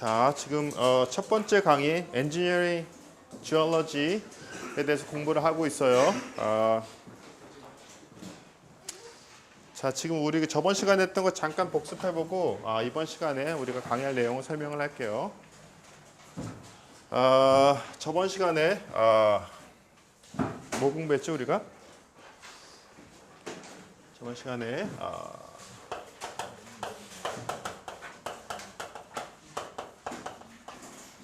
자, 지금 첫 번째 강의 엔지니어링 지올러지에 대해서 공부를 하고 있어요. 자, 지금 우리 저번 시간에 했던 거 잠깐 복습해보고 이번 시간에 우리가 강의할 내용을 설명을 할게요. 저번 시간에 뭐 공부했죠 우리가? 저번 시간에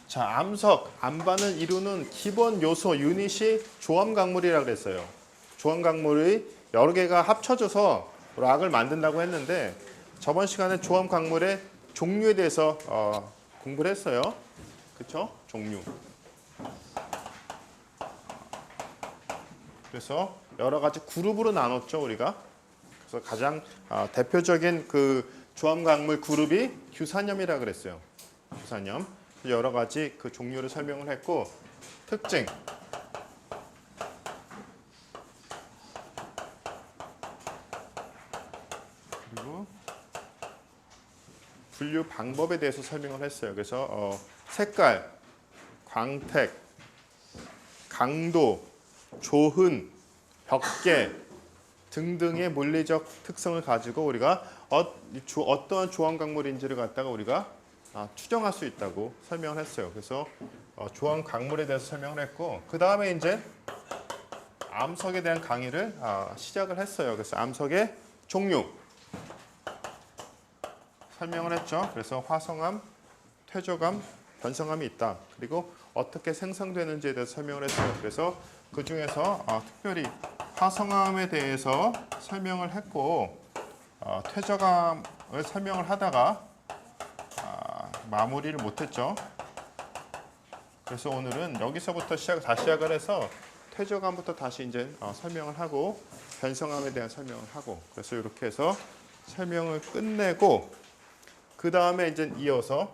자, 암석, 암반을 이루는 기본 요소 유닛이 조합 강물이라고 그랬어요. 조합 강물이 여러 개가 합쳐져서 락을 만든다고 했는데 저번 시간에 조합 강물의 종류에 대해서 공부를 했어요. 그렇죠? 종류. 그래서 여러 가지 그룹으로 나눴죠, 우리가. 그래서 가장 대표적인 그 조합 강물 그룹이 규산염이라고 그랬어요. 규산염. 여러 가지 그 종류를 설명을 했고 특징 그리고 분류 방법에 대해서 설명을 했어요. 그래서 색깔, 광택, 강도, 조흔, 벽계 등등의 물리적 특성을 가지고 우리가 어떠한 조합 강물인지를 갖다가 우리가 추정할 수 있다고 설명을 했어요. 그래서 조합 강물에 대해서 설명을 했고 그 다음에 이제 암석에 대한 강의를 시작을 했어요. 그래서 암석의 종류 설명을 했죠. 그래서 화성암, 퇴적암, 변성암이 있다. 그리고 어떻게 생성되는지에 대해서 설명을 했어요. 그래서 그 중에서 특별히 화성암에 대해서 설명을 했고 퇴적암을 설명을 하다가 마무리를 못했죠. 그래서 오늘은 여기서부터 다시 시작을 해서 퇴적암부터 다시 이제 설명을 하고 변성암에 대한 설명을 하고 그래서 이렇게 해서 설명을 끝내고 그 다음에 이제 이어서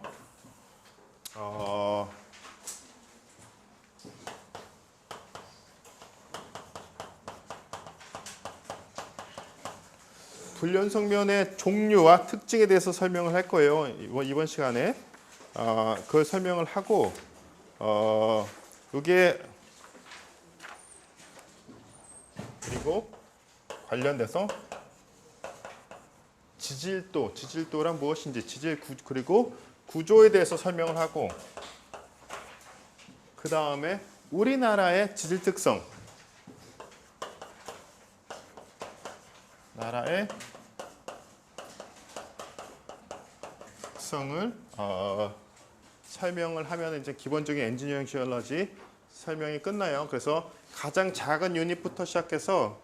불연성면의 종류와 특징에 대해서 설명을 할 거예요. 이번 시간에 그걸 설명을 하고 이게 그리고 관련돼서 지질도란 무엇인지 그리고 구조에 대해서 설명을 하고 그 다음에 우리나라의 지질 특성 나라의 특성을 설명을 하면 이제 기본적인 엔지니어링 지올러지 설명이 끝나요. 그래서 가장 작은 유닛부터 시작해서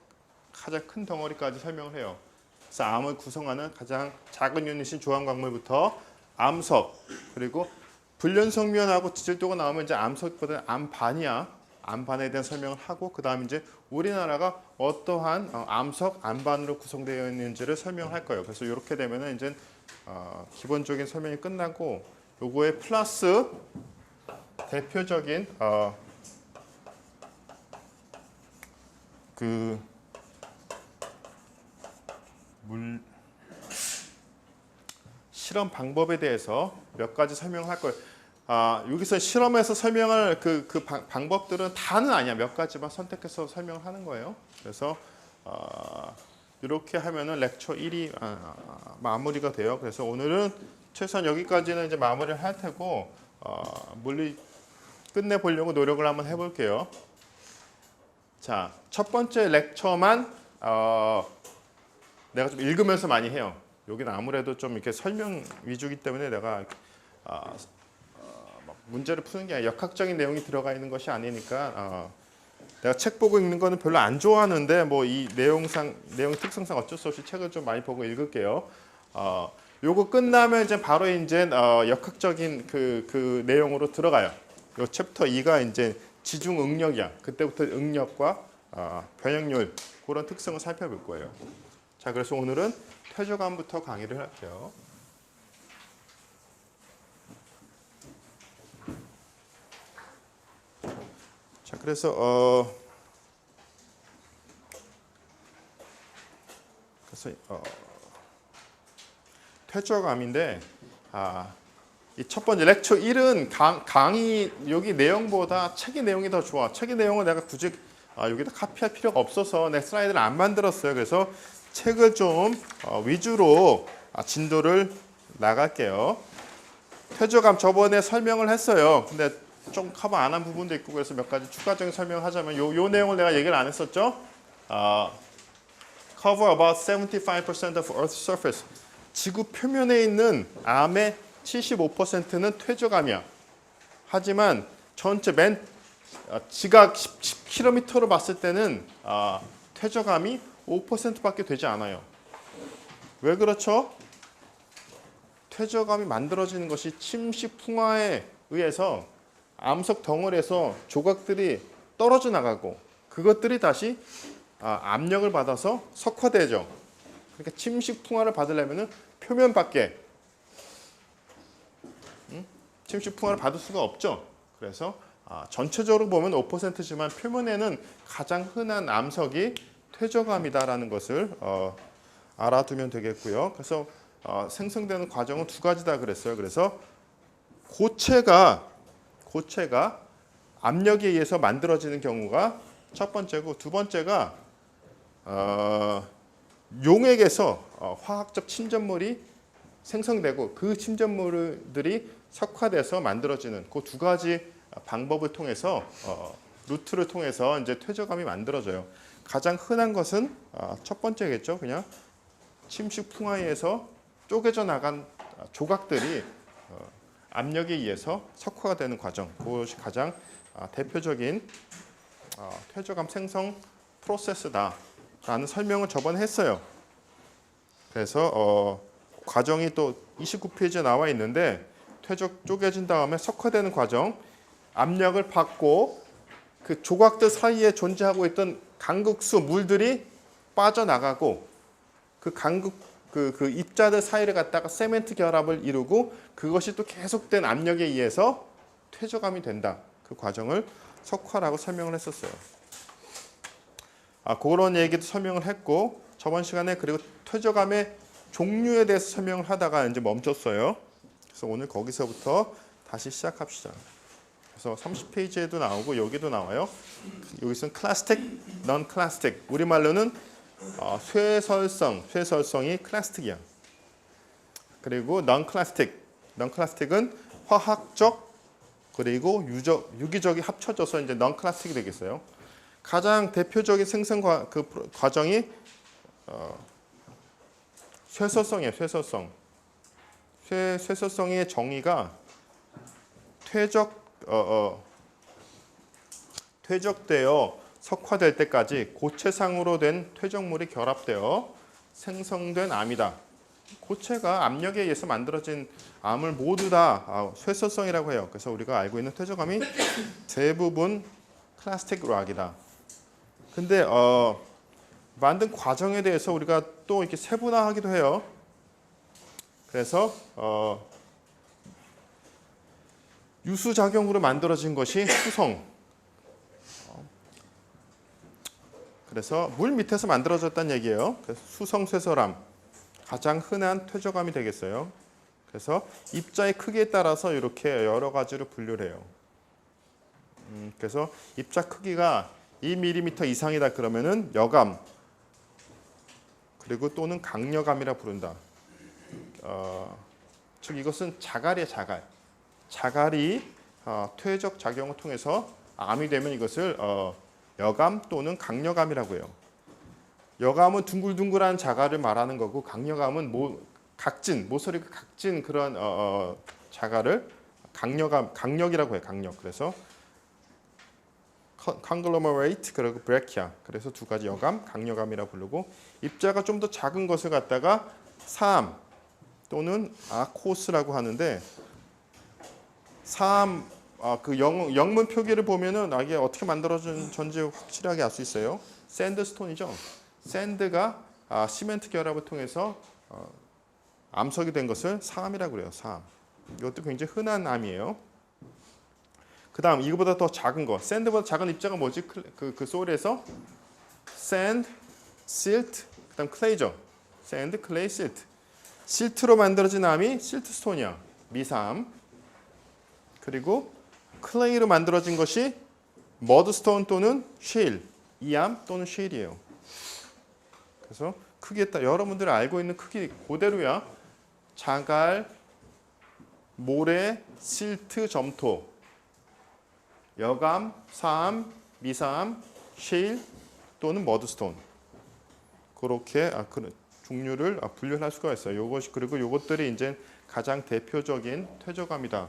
가장 큰 덩어리까지 설명을 해요. 그래서 암을 구성하는 가장 작은 유닛인 조합 강물부터 암석 그리고 불연성면하고 지질도가 나오면 이제 암석보다는 암반이야. 암반에 대한 설명을 하고 그 다음에 이제 우리나라가 어떠한 암석 암반으로 구성되어 있는지를 설명할 거예요. 그래서 이렇게 되면은 이제 기본적인 설명이 끝나고 요거에 플러스 대표적인 그 실험 방법에 대해서 몇 가지 설명할 거예요. 여기서 실험에서 설명할 그 방법들은 다는 아니야. 몇 가지만 선택해서 설명을 하는 거예요. 그래서 이렇게 하면은 렉처 1이 마무리가 돼요. 그래서 오늘은 최소한 여기까지는 이제 마무리를 할 테고 물리 끝내 보려고 노력을 한번 해볼게요. 자, 첫 번째 렉처만 내가 좀 읽으면서 많이 해요. 여기는 아무래도 좀 이렇게 설명 위주이기 때문에 내가 문제를 푸는 게 아니라 역학적인 내용이 들어가 있는 것이 아니니까 내가 책 보고 읽는 거는 별로 안 좋아하는데 뭐 이 내용 특성상 어쩔 수 없이 책을 좀 많이 보고 읽을게요. 요거 끝나면 이제 바로 이제 역학적인 그 내용으로 들어가요. 요 챕터 2가 이제 지중 응력이야. 그때부터 응력과 변형률 그런 특성을 살펴볼 거예요. 자, 그래서 오늘은 퇴적암부터 강의를 할게요. 자, 그래서 퇴적암인데 이 첫 번째 렉처 1은 강의 여기 내용보다 책의 내용이 더 좋아. 책의 내용은 내가 굳이 여기다 카피할 필요가 없어서 내 슬라이드를 안 만들었어요. 그래서 책을 좀 위주로 진도를 나갈게요. 퇴저감 저번에 설명을 했어요. 근데 좀 커버 안 한 부분도 있고 그래서 몇 가지 추가적인 설명을 하자면 요 내용을 내가 얘기를 안 했었죠. Cover about 75% of Earth's surface. 지구 표면에 있는 암의 75%는 퇴저감이야. 하지만 전체 지각 10km로 봤을 때는 퇴저감이 5%밖에 되지 않아요. 왜 그렇죠? 퇴저감이 만들어지는 것이 침식풍화에 의해서 암석 덩어리에서 조각들이 떨어져 나가고 그것들이 다시 압력을 받아서 석화되죠. 그러니까 침식풍화를 받으려면 표면 밖에 침식풍화를 받을 수가 없죠. 그래서 전체적으로 보면 5%지만 표면에는 가장 흔한 암석이 퇴저감이다라는 것을 알아두면 되겠고요. 그래서 생성되는 과정은 두 가지다 그랬어요. 그래서 고체가 압력에 의해서 만들어지는 경우가 첫 번째고 두 번째가 용액에서 화학적 침전물이 생성되고 그 침전물들이 석화돼서 만들어지는 그 두 가지 방법을 통해서 루트를 통해서 이제 퇴저감이 만들어져요. 가장 흔한 것은 첫 번째겠죠. 그냥 침식풍화에 의해서 쪼개져 나간 조각들이 압력에 의해서 석화가 되는 과정. 그것이 가장 대표적인 퇴저감 생성 프로세스다라는 설명을 저번에 했어요. 그래서 과정이 또 29페이지에 나와 있는데 쪼개진 다음에 석화되는 과정, 압력을 받고 그 조각들 사이에 존재하고 있던 강극수 물들이 빠져나가고 그 그 입자들 사이를 갖다가 세멘트 결합을 이루고 그것이 또 계속된 압력에 의해서 퇴저감이 된다. 그 과정을 석화라고 설명을 했었어요. 그런 얘기도 설명을 했고 저번 시간에 그리고 퇴저감의 종류에 대해서 설명을 하다가 이제 멈췄어요. 그래서 오늘 거기서부터 다시 시작합시다. 그래서 30페이지에도 나오고 여기도 나와요. 여기서는 클라스틱, 넌 클라스틱. 우리말로는 쇠설성이 클라스틱이야. 그리고 넌 클라스틱은 화학적 그리고 유기적이 합쳐져서 이제 넌 클라스틱이 되겠어요. 가장 대표적인 생성 과정이 쇠설성이에요. 쇠설성의 정의가 퇴적되어 석화될 때까지 고체상으로 된 퇴적물이 결합되어 생성된 암이다. 고체가 압력에 의해서 만들어진 암을 모두 다 쇠설성이라고 해요. 그래서 우리가 알고 있는 퇴적암이 대부분 클라스틱 락이다. 근데 만든 과정에 대해서 우리가 또 이렇게 세분화하기도 해요. 그래서 유수작용으로 만들어진 것이 수성. 그래서 물 밑에서 만들어졌다는 얘기예요. 그래서 수성쇠설암 가장 흔한 퇴저감이 되겠어요. 그래서 입자의 크기에 따라서 이렇게 여러 가지로 분류를 해요. 그래서 입자 크기가 2mm 이상이다 그러면은 여감 그리고 또는 강여감이라 부른다. 즉 이것은 자갈이에요. 자갈이 퇴적 작용을 통해서 암이 되면 이것을 여감 또는 강여감이라고 해요. 여감은 둥글둥글한 자갈을 말하는 거고 강여감은 모서리가 각진 그런 자갈을 강력이라고 해요. 강력. 그래서 conglomerate 그리고 breccia. 그래서 두 가지 여감, 강여감이라고 부르고 입자가 좀 더 작은 것을 갖다가 사암 또는 아코스라고 하는데 사암 그 영문 표기를 보면은 이게 어떻게 만들어진지 확실하게 알 수 있어요. 샌드스톤이죠. 샌드가 시멘트 결합을 통해서 암석이 된 것을 사암이라고 그래요. 사암. 이것도 굉장히 흔한 암이에요. 그다음 이거보다 더 작은 거, 샌드보다 작은 입자가 뭐지? 그 소일에서 샌드, 실트, 그다음 클레이죠. 샌드, 클레이, 실트. 실트로 만들어진 암이 실트스톤이야. 미사암. 그리고 클레이로 만들어진 것이 머드스톤 또는 쉐일, 이암 또는 쉐일이에요. 그래서 크기에 따라 여러분들이 알고 있는 크기 그대로야. 자갈, 모래, 실트, 점토, 여감, 사암, 미사암, 쉐일 또는 머드스톤. 그렇게 종류를 분류할 수가 있어요. 그리고 이것들이 이제 가장 대표적인 퇴적암이다.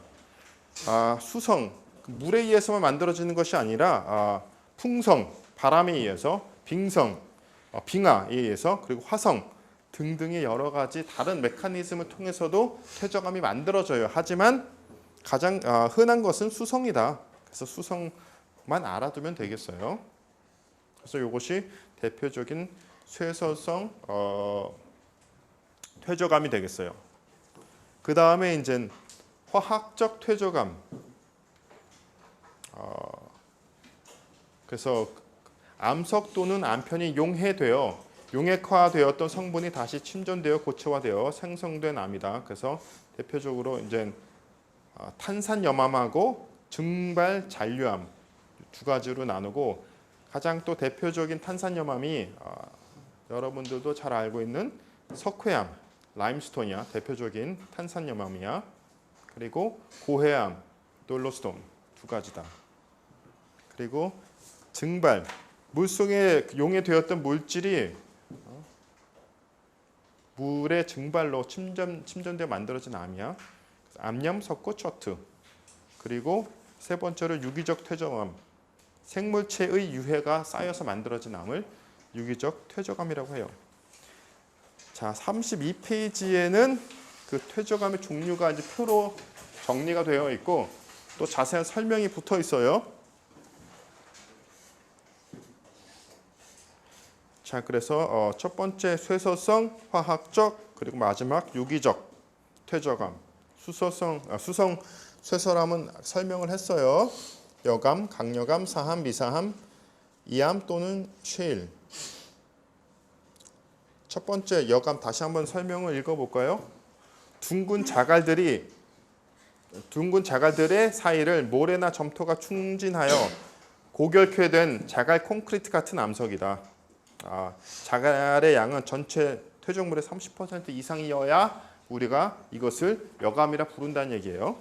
수성, 물에 의해서만 만들어지는 것이 아니라 풍성, 바람에 의해서, 빙성, 빙하에 의해서, 그리고 화성 등등의 여러 가지 다른 메커니즘을 통해서도 퇴적암이 만들어져요. 하지만 가장 흔한 것은 수성이다. 그래서 수성만 알아두면 되겠어요. 그래서 이것이 대표적인 쇠설성 퇴적암이 되겠어요. 그 다음에 이제 화학적 퇴적암. 그래서 암석 또는 암편이 용액화되었던 성분이 다시 침전되어 고체화되어 생성된 암이다. 그래서 대표적으로 이제 탄산염암하고 증발 잔류암 두 가지로 나누고, 가장 또 대표적인 탄산염암이 여러분들도 잘 알고 있는 석회암, 라임스톤이야. 대표적인 탄산염암이야. 그리고 고해암, 돌로스톤 두 가지다. 그리고 증발, 물속에 용해되었던 물질이 물의 증발로 침전되어 만들어진 암이야. 암염, 석고, 처트. 그리고 세 번째로 유기적 퇴적암, 생물체의 유해가 쌓여서 만들어진 암을 유기적 퇴적암이라고 해요. 자, 32페이지에는 그 퇴적암의 종류가 이제 표로 정리가 되어 있고 또 자세한 설명이 붙어 있어요. 자, 그래서 첫 번째 쇠설성, 화학적, 그리고 마지막 유기적 퇴적암. 수성 쇠설암은 설명을 했어요. 여감, 강여감, 사암, 미사암, 이암 또는 쉐일. 첫 번째 여감 다시 한번 설명을 읽어볼까요? 둥근 자갈들의 사이를 모래나 점토가 충진하여 고결케 된 자갈 콘크리트 같은 암석이다. 자갈의 양은 전체 퇴적물의 30% 이상이어야 우리가 이것을 여감이라 부른다는 얘기예요.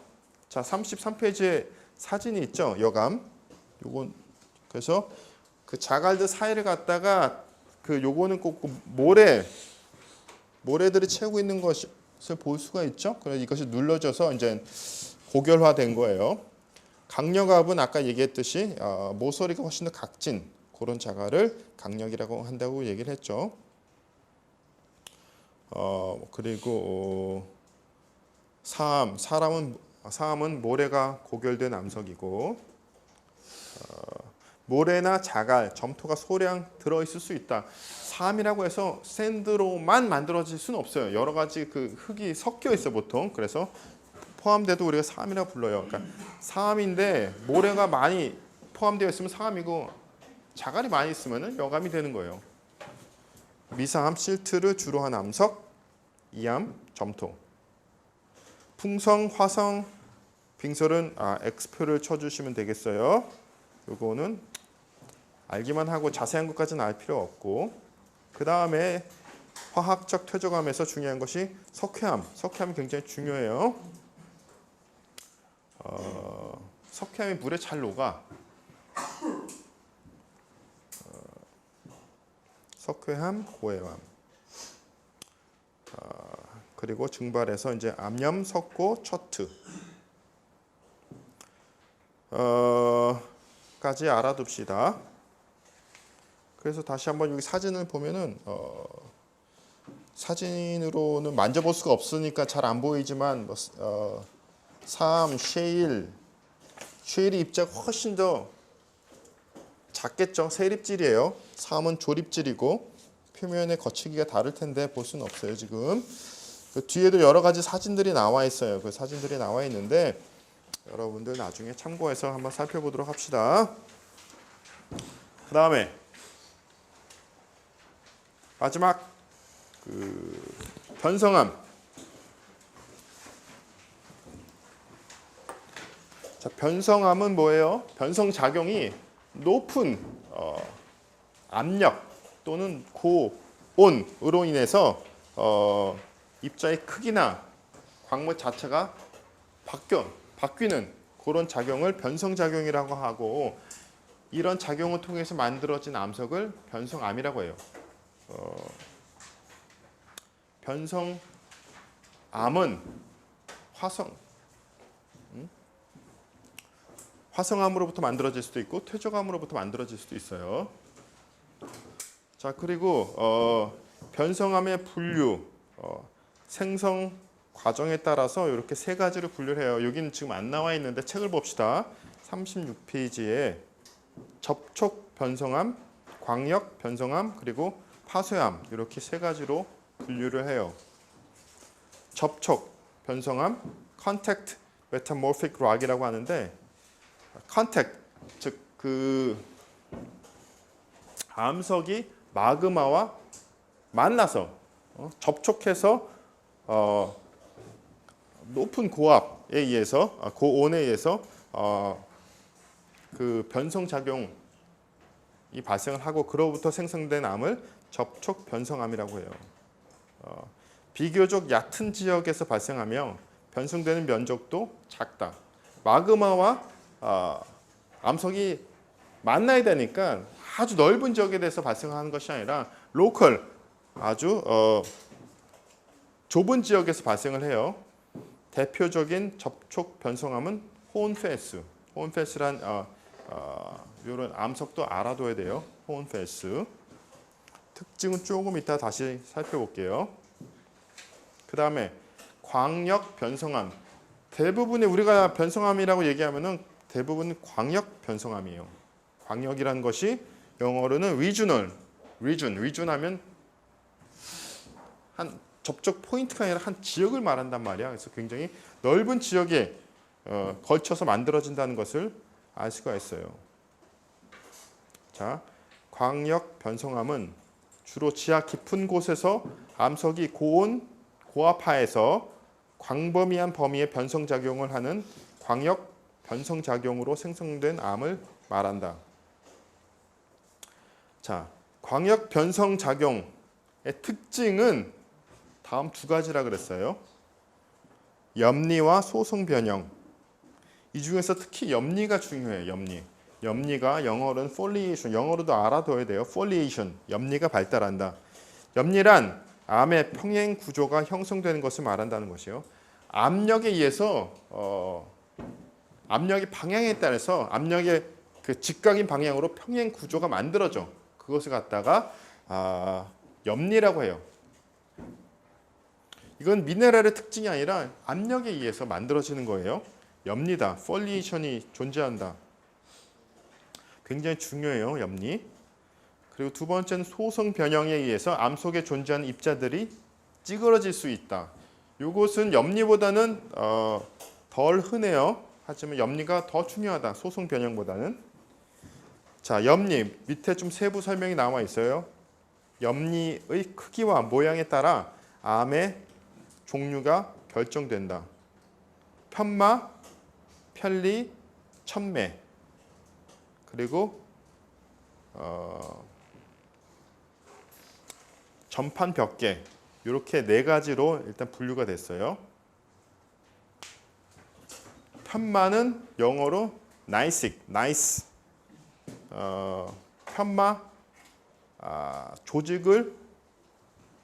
자, 33페이지에 사진이 있죠. 여감. 요건 그래서 그 자갈들 사이를 갖다가 요거는 꼭 모래들이 채우고 있는 것을 볼 수가 있죠. 그래서 이것이 눌러져서 이제 고결화된 거예요. 강력압은 아까 얘기했듯이 모서리가 훨씬 더 각진 그런 자갈을 강력이라고 한다고 얘기를 했죠. 그리고 사암은 모래가 고결된 암석이고, 모래나 자갈, 점토가 소량 들어있을 수 있다. 사암이라고 해서 샌드로만 만들어질 수는 없어요. 여러 가지 그 흙이 섞여 있어 보통. 그래서 포함돼도 우리가 사암이라고 불러요. 그러니까 사암인데 모래가 많이 포함되어 있으면 사암이고 자갈이 많이 있으면 여감이 되는 거예요. 미사암, 실트를 주로 한 암석, 이암, 점토. 풍성, 화성, 빙설은 X표를 쳐주시면 되겠어요. 요거는 알기만 하고 자세한 것까지는 알 필요 없고, 그 다음에 화학적 퇴적암에서 중요한 것이 석회암. 석회암이 굉장히 중요해요. 석회암이 물에 잘 녹아. 석회암, 고해암. 그리고 증발해서 이제 암염, 석고, 처트. 까지 알아둡시다. 그래서 다시 한번 여기 사진을 보면은 사진으로는 만져볼 수가 없으니까 잘 안 보이지만 사암, 쉐일이 입자가 훨씬 더 작겠죠. 세립질이에요. 사암은 조립질이고 표면의 거치기가 다를 텐데 볼 수는 없어요 지금. 그 뒤에도 여러 가지 사진들이 나와 있어요. 그 사진들이 나와 있는데 여러분들 나중에 참고해서 한번 살펴보도록 합시다. 그 다음에 마지막 변성암. 자, 변성암은 뭐예요? 변성 작용이 높은 압력 또는 고온으로 인해서 입자의 크기나 광물 자체가 바뀌는 그런 작용을 변성작용이라고 하고, 이런 작용을 통해서 만들어진 암석을 변성암이라고 해요. 변성암은 화성암으로부터 만들어질 수도 있고 퇴적암으로부터 만들어질 수도 있어요. 자, 그리고 변성암의 분류, 생성 과정에 따라서 이렇게 세 가지로 분류를 해요. 여기는 지금 안 나와 있는데 책을 봅시다. 36페이지에 접촉 변성암, 광역 변성암, 그리고 파쇄암, 이렇게 세 가지로 분류를 해요. 접촉 변성암, contact metamorphic rock이라고 하는데, contact, 즉 그 암석이 마그마와 만나서 접촉해서 높은 고압에 의해서, 고온에 의해서 그 변성 작용이 발생을 하고 그로부터 생성된 암을 접촉 변성암이라고 해요. 비교적 얕은 지역에서 발생하며 변성되는 면적도 작다. 마그마와 암석이 만나야 되니까 아주 넓은 지역에 대해서 발생하는 것이 아니라 로컬, 아주 좁은 지역에서 발생을 해요. 대표적인 접촉 변성암은 호은페스. 호은페스란 이런 암석도 알아둬야 돼요. 호은페스. 특징은 조금 이따 다시 살펴볼게요. 그 다음에 광역 변성암. 대부분의 우리가 변성암이라고 얘기하면은 대부분 광역 변성암이에요. 광역이라는 것이 영어로는 regional, region 하면 한 접촉 포인트가 아니라 한 지역을 말한단 말이야. 그래서 굉장히 넓은 지역에 걸쳐서 만들어진다는 것을 알 수가 있어요. 자, 광역 변성암은 주로 지하 깊은 곳에서 암석이 고온, 고압하에서 광범위한 범위의 변성작용을 하는 광역 변성작용으로 생성된 암을 말한다. 자, 광역 변성작용의 특징은 다음 두 가지라 그랬어요. 염리와 소성 변형. 이 중에서 특히 염리가 중요해요. 염리가 영어로는 foliation, 영어로도 알아둬야 돼요. foliation, 염리가 발달한다. 염리란 암의 평행 구조가 형성되는 것을 말한다는 것이요. 압력에 의해서 압력의 방향에 따라서 압력의 그 직각인 방향으로 평행 구조가 만들어져. 그것을 갖다가 염리라고 해요. 이건 미네랄의 특징이 아니라 압력에 의해서 만들어지는 거예요. 염리다. 폴리에이션이 존재한다. 굉장히 중요해요. 염리. 그리고 두 번째는 소성 변형에 의해서 암 속에 존재하는 입자들이 찌그러질 수 있다. 이것은 염리보다는 덜 흔해요. 하지만 염리가 더 중요하다. 소성 변형보다는. 자, 염리 밑에 좀 세부 설명이 나와 있어요. 염리의 크기와 모양에 따라 암의 종류가 결정된다. 편마, 편리, 천매, 그리고 전판 벽계, 이렇게 네 가지로 일단 분류가 됐어요. 편마는 영어로 nice. 편마 조직을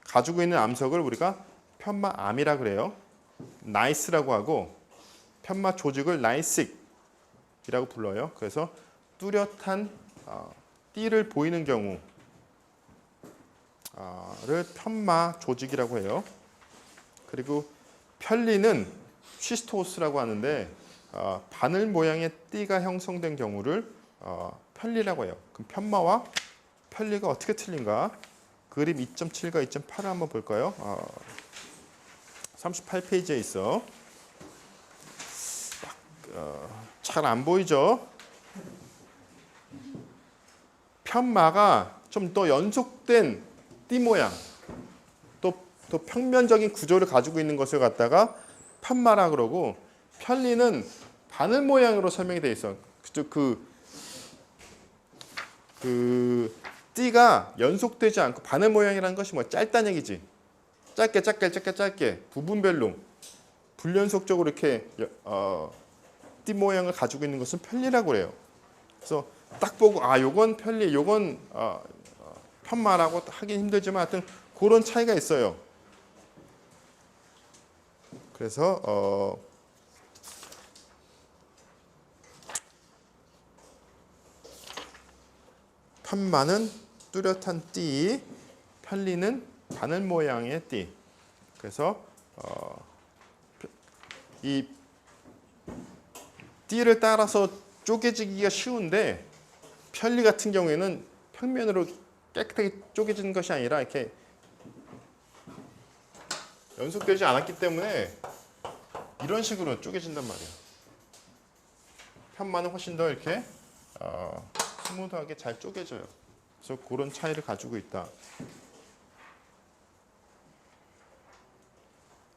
가지고 있는 암석을 우리가 편마암이라 그래요. nice라고 하고 편마 조직을 nice이라고 불러요. 그래서 뚜렷한 띠를 보이는 경우를 편마 조직이라고 해요. 그리고 편리는 쉬스토스라고 하는데 바늘 모양의 띠가 형성된 경우를 편리라고 해요. 그럼 편마와 편리가 어떻게 틀린가? 그림 2.7과 2.8을 한번 볼까요? 38페이지에 있어. 잘 안 보이죠? 편마가 좀 더 연속된 띠 모양, 또 평면적인 구조를 가지고 있는 것을 갖다가 편마라 그러고, 편리는 바늘 모양으로 설명이 돼 있어. 그쪽 그 띠가 연속되지 않고 바늘 모양이라는 것이 뭐 짧다는 얘기지. 짧게 부분별로 불연속적으로 이렇게 띠 모양을 가지고 있는 것은 편리라고 그래요. 그래서 딱 보고 요건 편리, 요건 편마라고 하기 힘들지만 하여튼 그런 차이가 있어요. 그래서 편마는 뚜렷한 띠, 편리는 바늘 모양의 띠. 그래서 이 띠를 따라서 쪼개지기가 쉬운데 편리 같은 경우에는 평면으로 깨끗하게 쪼개지는 것이 아니라 이렇게 연속되지 않았기 때문에 이런 식으로 쪼개진단 말이에요. 편마는 훨씬 더 이렇게 스무드하게 잘 쪼개져요. 그래서 그런 차이를 가지고 있다.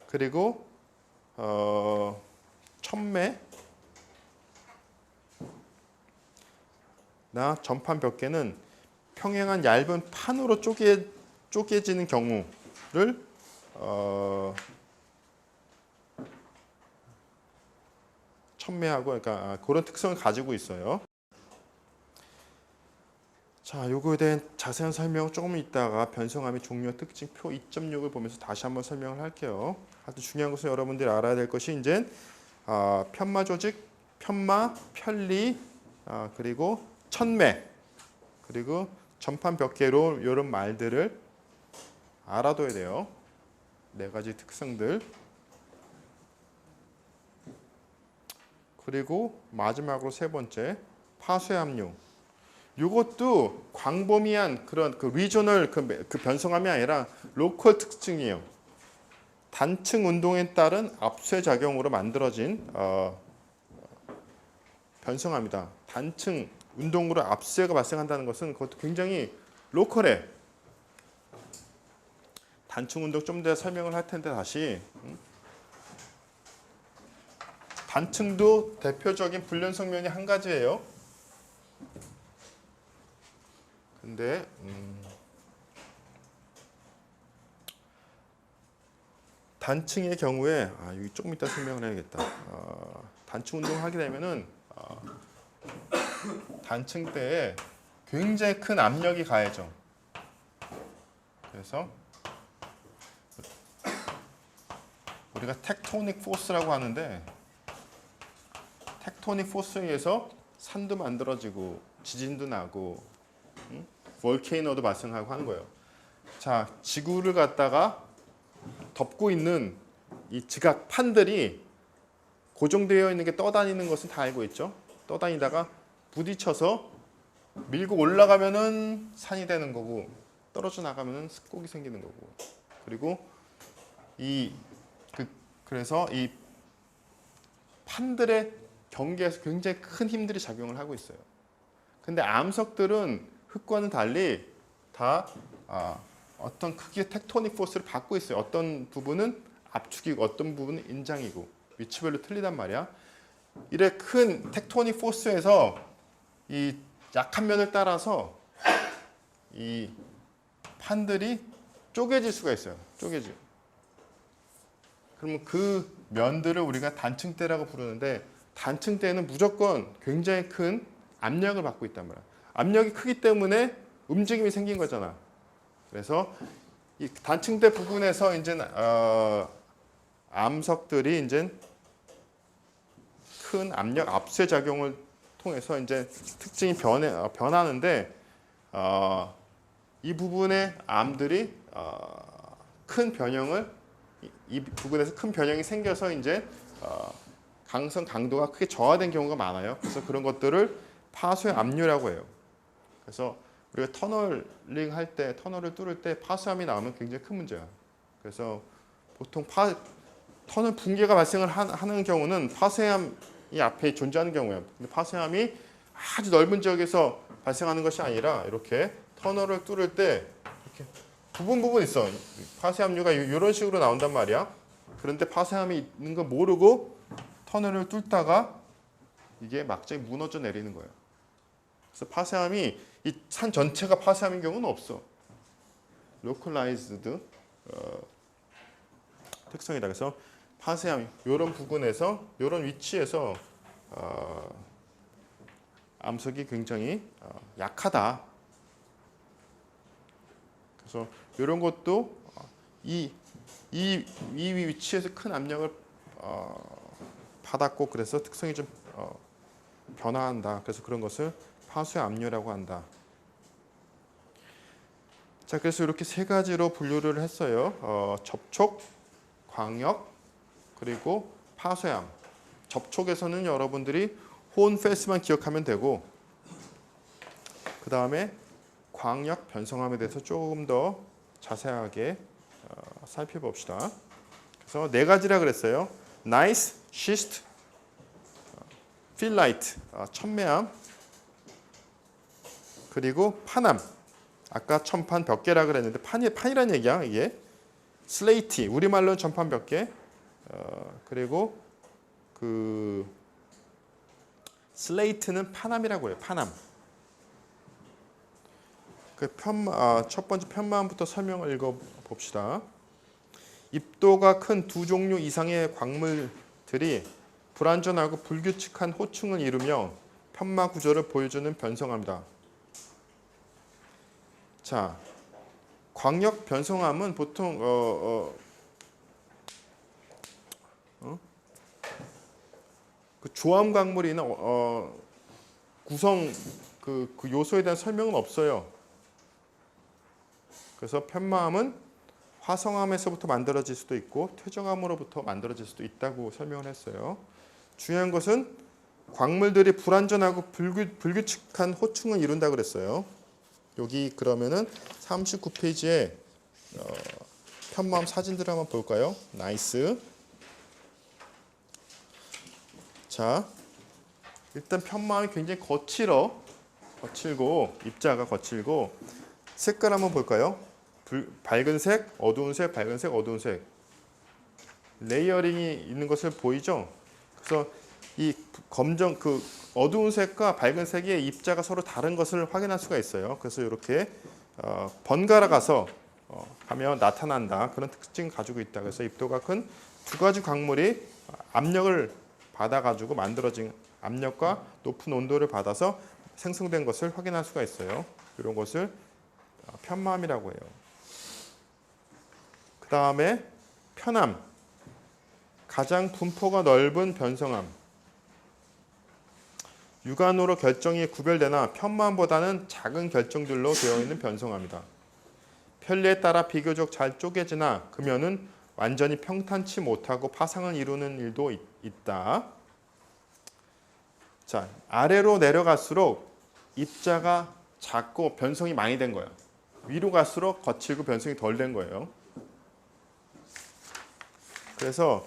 그리고 천매 나 전판 몇 개는 평행한 얇은 판으로 쪼개지는 경우를 천매하고 그러니까 그런 특성을 가지고 있어요. 자, 요거에 대한 자세한 설명 조금 있다가 변성함의 종류 특징 표 2.6을 보면서 다시 한번 설명을 할게요. 아주 중요한 것은 여러분들이 알아야 될 것이 이제 편마 조직, 편마, 편리, 그리고 천매, 그리고 전판 벽계로 이런 말들을 알아둬야 돼요. 네 가지 특성들. 그리고 마지막으로 세 번째 파쇄 압류. 이것도 광범위한 그런 리저널 그 변성함이 아니라 로컬 특징이에요. 단층 운동에 따른 압쇄 작용으로 만들어진 변성함이다. 단층 운동으로 압쇄가 발생한다는 것은 그것도 굉장히 로컬해. 단층 운동 좀 더 설명을 할 텐데 다시 단층도 대표적인 불연성 면이 한 가지예요. 근데 단층의 경우에 여기 조금 이따 설명을 해야겠다. 단층 운동을 하게 되면은 단층 때에 굉장히 큰 압력이 가해져. 그래서 우리가 텍토닉 포스라고 하는데 텍토닉 포스에 의해서 산도 만들어지고 지진도 나고 볼케이노도 발생하고 하는 거예요. 자, 지구를 갖다가 덮고 있는 이 지각판들이 고정되어 있는 게 떠다니는 것은 다 알고 있죠. 떠다니다가 부딪혀서 밀고 올라가면은 산이 되는 거고 떨어져 나가면은 습곡이 생기는 거고. 그리고 그래서 이 판들의 경계에서 굉장히 큰 힘들이 작용을 하고 있어요. 근데 암석들은 흙과는 달리 다 어떤 크기의 텍토닉 포스를 받고 있어요. 어떤 부분은 압축이고 어떤 부분은 인장이고 위치별로 틀리단 말이야. 이래 큰 텍토닉 포스에서 이 약한 면을 따라서 이 판들이 쪼개질 수가 있어요. 쪼개져. 그러면 그 면들을 우리가 단층대라고 부르는데 단층대는 무조건 굉장히 큰 압력을 받고 있단 말이야. 압력이 크기 때문에 움직임이 생긴 거잖아. 그래서 이 단층대 부분에서 이제 암석들이 이제 큰 압력 압쇄 작용을 통해서 이제 특징이 변하는데 이 부분의 암들이 큰 변형을 이 부분에서 큰 변형이 생겨서 이제 강성 강도가 크게 저하된 경우가 많아요. 그래서 그런 것들을 파쇄 압류라고 해요. 그래서 우리가 터널링 할 때 터널을 뚫을 때 파쇄암이 나오면 굉장히 큰 문제야. 그래서 보통 터널 붕괴가 발생을 하는 경우는 파쇄암이 앞에 존재하는 경우예요. 근데 파쇄암이 아주 넓은 지역에서 발생하는 것이 아니라 이렇게 터널을 뚫을 때 이렇게 부분 있어. 파쇄암류가 이런 식으로 나온단 말이야. 그런데 파쇄암이 있는 거 모르고 터널을 뚫다가 이게 막장이 무너져 내리는 거예요. 그래서 파쇄함이 이 산 전체가 파쇄함인 경우는 없어. 로컬라이즈드 특성이다. 그래서 파쇄함 이런 부분에서 이런 위치에서 암석이 굉장히 약하다. 그래서 이런 것도 이 위치에서 큰 압력을 받았고 그래서 특성이 좀 변화한다. 그래서 그런 것을 파쇄 압류라고 한다. 자, 그래서 이렇게 세 가지로 분류를 했어요. 접촉, 광역, 그리고 파쇄함. 접촉에서는 여러분들이 혼 페이스만 기억하면 되고, 그 다음에 광역 변성함에 대해서 조금 더 자세하게 살펴봅시다. 그래서 네 가지라 그랬어요. 나이스, 시스트, 필라이트, 천매암, 그리고 판암. 아까 천판 몇 개라 그랬는데 판이란 얘기야 이게. 슬레이티, 우리말로는 천판 몇 개. 그리고 그 슬레이트는 판암이라고 해요. 판암. 첫 번째 편마음부터 설명을 읽어봅시다. 입도가 큰 두 종류 이상의 광물들이 불완전하고 불규칙한 호층을 이루며 편마 구조를 보여주는 변성함이다. 자, 광역 변성함은 보통 그 조암 광물이나 구성 그 요소에 대한 설명은 없어요. 그래서 편마함은 화성암에서부터 만들어질 수도 있고 퇴적암으로부터 만들어질 수도 있다고 설명을 했어요. 중요한 것은 광물들이 불완전하고 불규칙한 호층을 이룬다 그랬어요. 여기 그러면은 39페이지에 편마함 사진들을 한번 볼까요? 나이스. 자, 일단 편마함이 굉장히 거칠고 입자가 거칠고 색깔 한번 볼까요? 밝은색, 어두운색, 밝은색, 어두운색 레이어링이 있는 것을 보이죠? 그래서 이 검정 어두운 색과 밝은 색의 입자가 서로 다른 것을 확인할 수가 있어요. 그래서 이렇게 번갈아 가서 하면 나타난다. 그런 특징을 가지고 있다. 그래서 입도가 큰 두 가지 광물이 압력을 받아가지고 만들어진 압력과 높은 온도를 받아서 생성된 것을 확인할 수가 있어요. 이런 것을 편마함이라고 해요. 그 다음에 편암, 가장 분포가 넓은 변성암. 육안으로 결정이 구별되나 편마함보다는 작은 결정들로 되어 있는 변성암이다. 편리에 따라 비교적 잘 쪼개지나 금연은 완전히 평탄치 못하고 파상을 이루는 일도 있다. 자, 아래로 내려갈수록 입자가 작고 변성이 많이 된 거야. 위로 갈수록 거칠고 변성이 덜 된 거예요. 그래서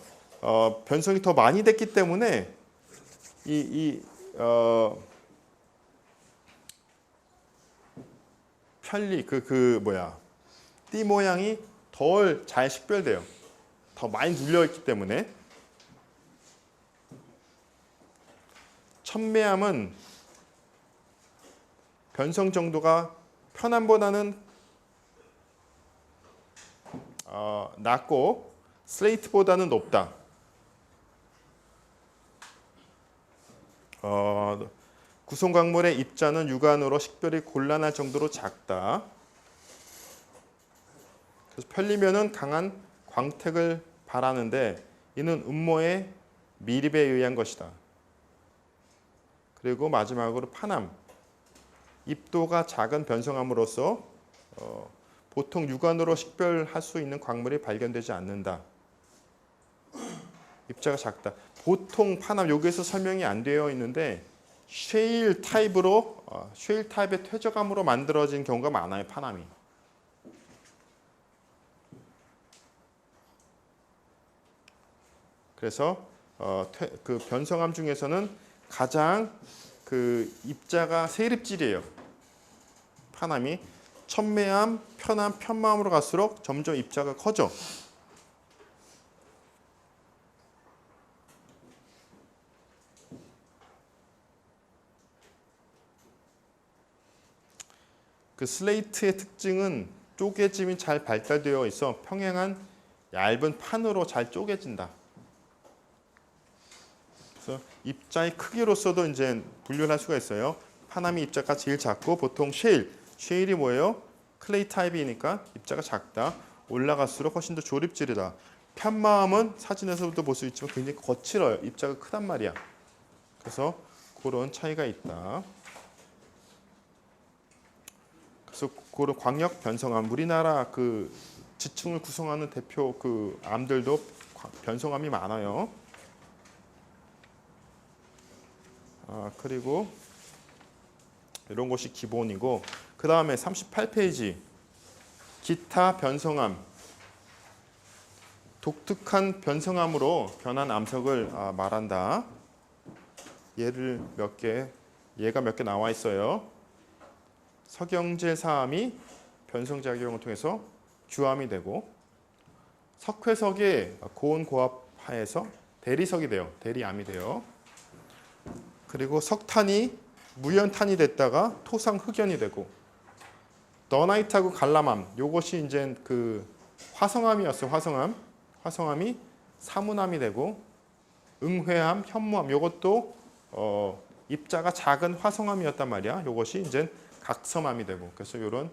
변성이 더 많이 됐기 때문에 띠 모양이 덜 잘 식별돼요. 더 많이 눌려 있기 때문에. 천매암은 변성 정도가 편암보다는 낮고 슬레이트보다는 높다. 구성 광물의 입자는 육안으로 식별이 곤란할 정도로 작다. 그래서 편리면은 강한 광택을 발하는데 이는 음모의 미립에 의한 것이다. 그리고 마지막으로 판암. 입도가 작은 변성함으로써 보통 육안으로 식별할 수 있는 광물이 발견되지 않는다. 입자가 작다. 보통 판암 여기에서 설명이 안 되어 있는데 쉐일 타입의 퇴적암으로 만들어진 경우가 많아요. 판암이. 그래서 그 변성암 중에서는 가장 그 입자가 세립질이에요. 판암이 천매암, 편암, 편마암으로 갈수록 점점 입자가 커져. 그 슬레이트의 특징은 쪼개짐이 잘 발달되어 있어 평행한 얇은 판으로 잘 쪼개진다. 그래서 입자의 크기로서도 이제 분류를 할 수가 있어요. 파남이 입자가 제일 작고 보통 쉐일이 뭐예요? 클레이 타입이니까 입자가 작다. 올라갈수록 훨씬 더 조립질이다. 편마음은 사진에서도 볼 수 있지만 굉장히 거칠어요. 입자가 크단 말이야. 그래서 그런 차이가 있다. 그래서 그런 광역 변성암, 우리나라 그 지층을 구성하는 대표 그 암들도 변성암이 많아요. 그리고 이런 것이 기본이고, 그 다음에 38페이지 기타 변성암, 독특한 변성암으로 변한 암석을 말한다. 예가 몇 개 나와 있어요. 석영질사암이 변성작용을 통해서 규암이 되고, 석회석이 고온고압하에서 대리석이 돼요. 대리암이 돼요. 그리고 석탄이 무연탄이 됐다가 토상흑연이 되고, 너나이트하고 갈라암, 요것이 이제 그 화성암이었어요. 화성암이 사문암이 되고, 응회암, 현무암, 요것도 입자가 작은 화성암이었단 말이야. 요것이 이제 각섬암이 되고, 그래서 이런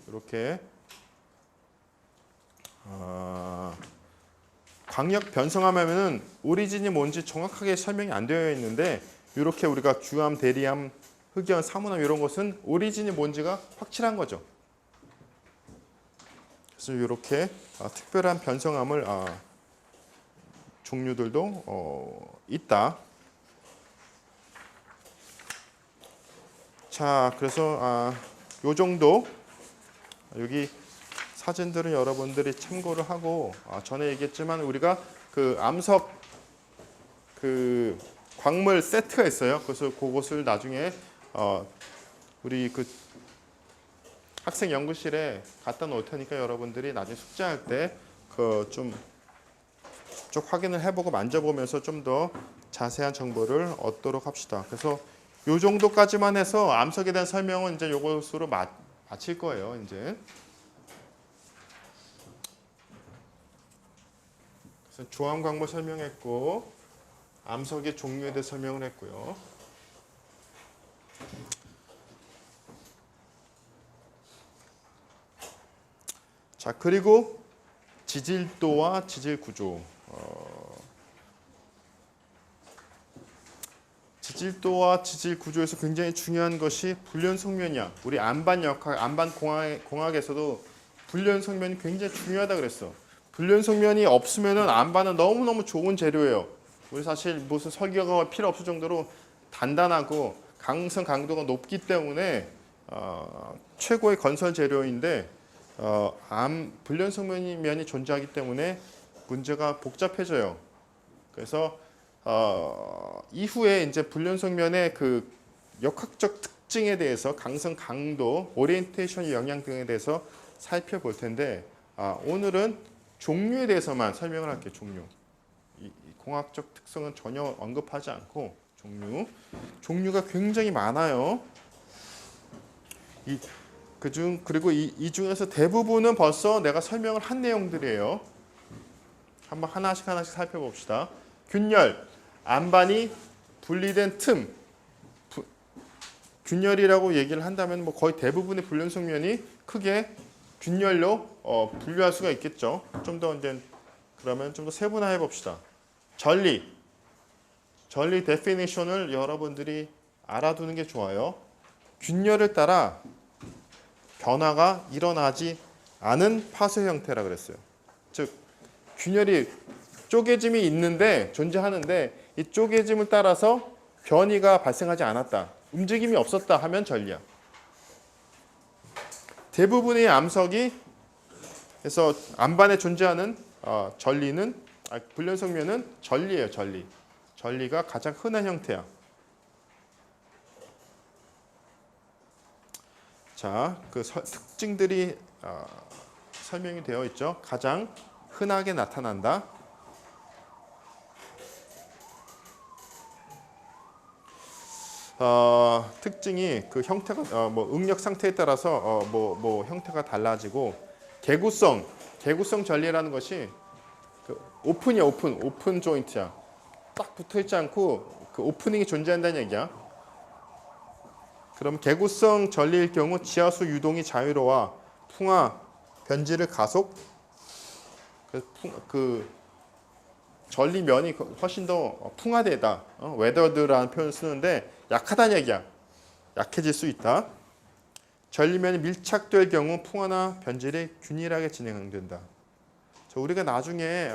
이렇게 광역 변성암하면은 오리진이 뭔지 정확하게 설명이 안 되어 있는데, 이렇게 우리가 규암, 대리암, 흑연, 사문암 이런 것은 오리진이 뭔지가 확실한 거죠. 그래서 이렇게 특별한 변성암을 종류들도 있다. 자, 그래서 요 정도, 여기 사진들은 여러분들이 참고를 하고, 전에 얘기했지만 우리가 그 암석 그 광물 세트가 있어요. 그래서 그것을 나중에 우리 그 학생 연구실에 갖다 놓을 테니까 여러분들이 나중에 숙제할 때 그 좀 쭉 확인을 해보고 만져보면서 좀 더 자세한 정보를 얻도록 합시다. 그래서 요 정도까지만 해서 암석에 대한 설명은 이제 요것으로 마칠 거예요. 이제 그래서 조암 광물 설명했고, 암석의 종류에 대해 설명을 했고요. 자, 그리고 지질도와 지질 구조. 지질도와 지질 구조에서 굉장히 중요한 것이 불륜 속면이야. 우리 안반 공학에서도 불륜 속면이 굉장히 중요하다 그랬어. 불륜 속면이 없으면은 안반은 너무너무 좋은 재료예요. 우리 사실 무슨 설계가 필요 없을 정도로 단단하고 강성 강도가 높기 때문에 최고의 건설 재료인데, 불륜 속면이 존재하기 때문에 문제가 복잡해져요. 그래서 이후에 이제 불륜 속면의 그 역학적 특징에 대해서, 강성 강도, 오리엔테이션 영향 등에 대해서 살펴볼 텐데, 오늘은 종류에 대해서만 설명을 할게요. 이 공학적 특성은 전혀 언급하지 않고 종류가 굉장히 많아요. 그리고 이 중에서 대부분은 벌써 내가 설명을 한 내용들이에요. 한번 하나씩 살펴봅시다. 균열, 안반이 분리된 틈. 균열이라고 얘기를 한다면 뭐 거의 대부분의 불륜 속면이 크게 균열로 분류할 수가 있겠죠. 좀 더 이제 그러면 좀 더 세분화해 봅시다. 전리 데피니션을 여러분들이 알아두는 게 좋아요. 균열을 따라 변화가 일어나지 않은 파쇄 형태라 그랬어요. 즉 균열이 쪼개짐이 존재하는데 이 쪼개짐을 따라서 변이가 발생하지 않았다, 움직임이 없었다 하면 전리야. 대부분의 암석이, 그래서 안반에 존재하는 불륜 속면은 전리예요. 전리가 가장 흔한 형태야. 자, 그 특징들이 설명이 되어 있죠. 가장 흔하게 나타난다. 특징이 그 형태가 뭐 응력 상태에 따라서 뭐 형태가 달라지고 개구성 전리라는 것이 그 오픈이야 오픈 조인트야. 딱 붙어 있지 않고 그 오프닝이 존재한다는 얘기야. 그럼 개구성 전리일 경우 지하수 유동이 자유로워 풍화 변질을 가속 그 전리면이 훨씬 더 풍화되다. 웨더드라는 표현을 쓰는데 약하다는 얘기야. 약해질 수 있다. 전리면이 밀착될 경우 풍화나 변질이 균일하게 진행된다. 우리가 나중에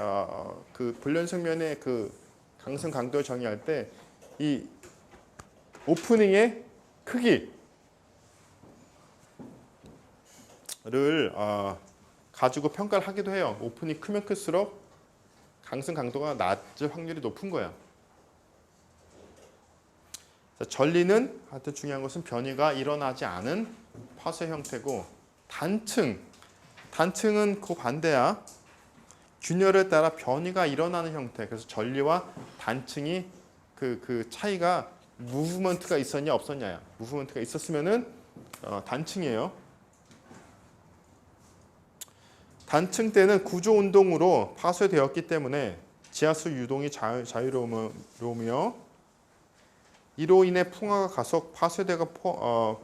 그 불연성면의 그 강성 강도를 정의할 때 이 오프닝의 크기를 가지고 평가를 하기도 해요. 오픈이 크면 클수록 강성 강도가 낮을 확률이 높은 거야. 전리는 하여튼 중요한 것은 변이가 일어나지 않은 파쇄 형태고 단층은 그 반대야. 균열에 따라 변이가 일어나는 형태. 그래서 전리와 단층이 그 차이가 무브먼트가 있었냐 없었냐야. 무브먼트가 있었으면은 단층이에요. 단층 때는 구조 운동으로 파쇄되었기 때문에 지하수 유동이 자유로우며 이로 인해 풍화가 가속 파쇄되고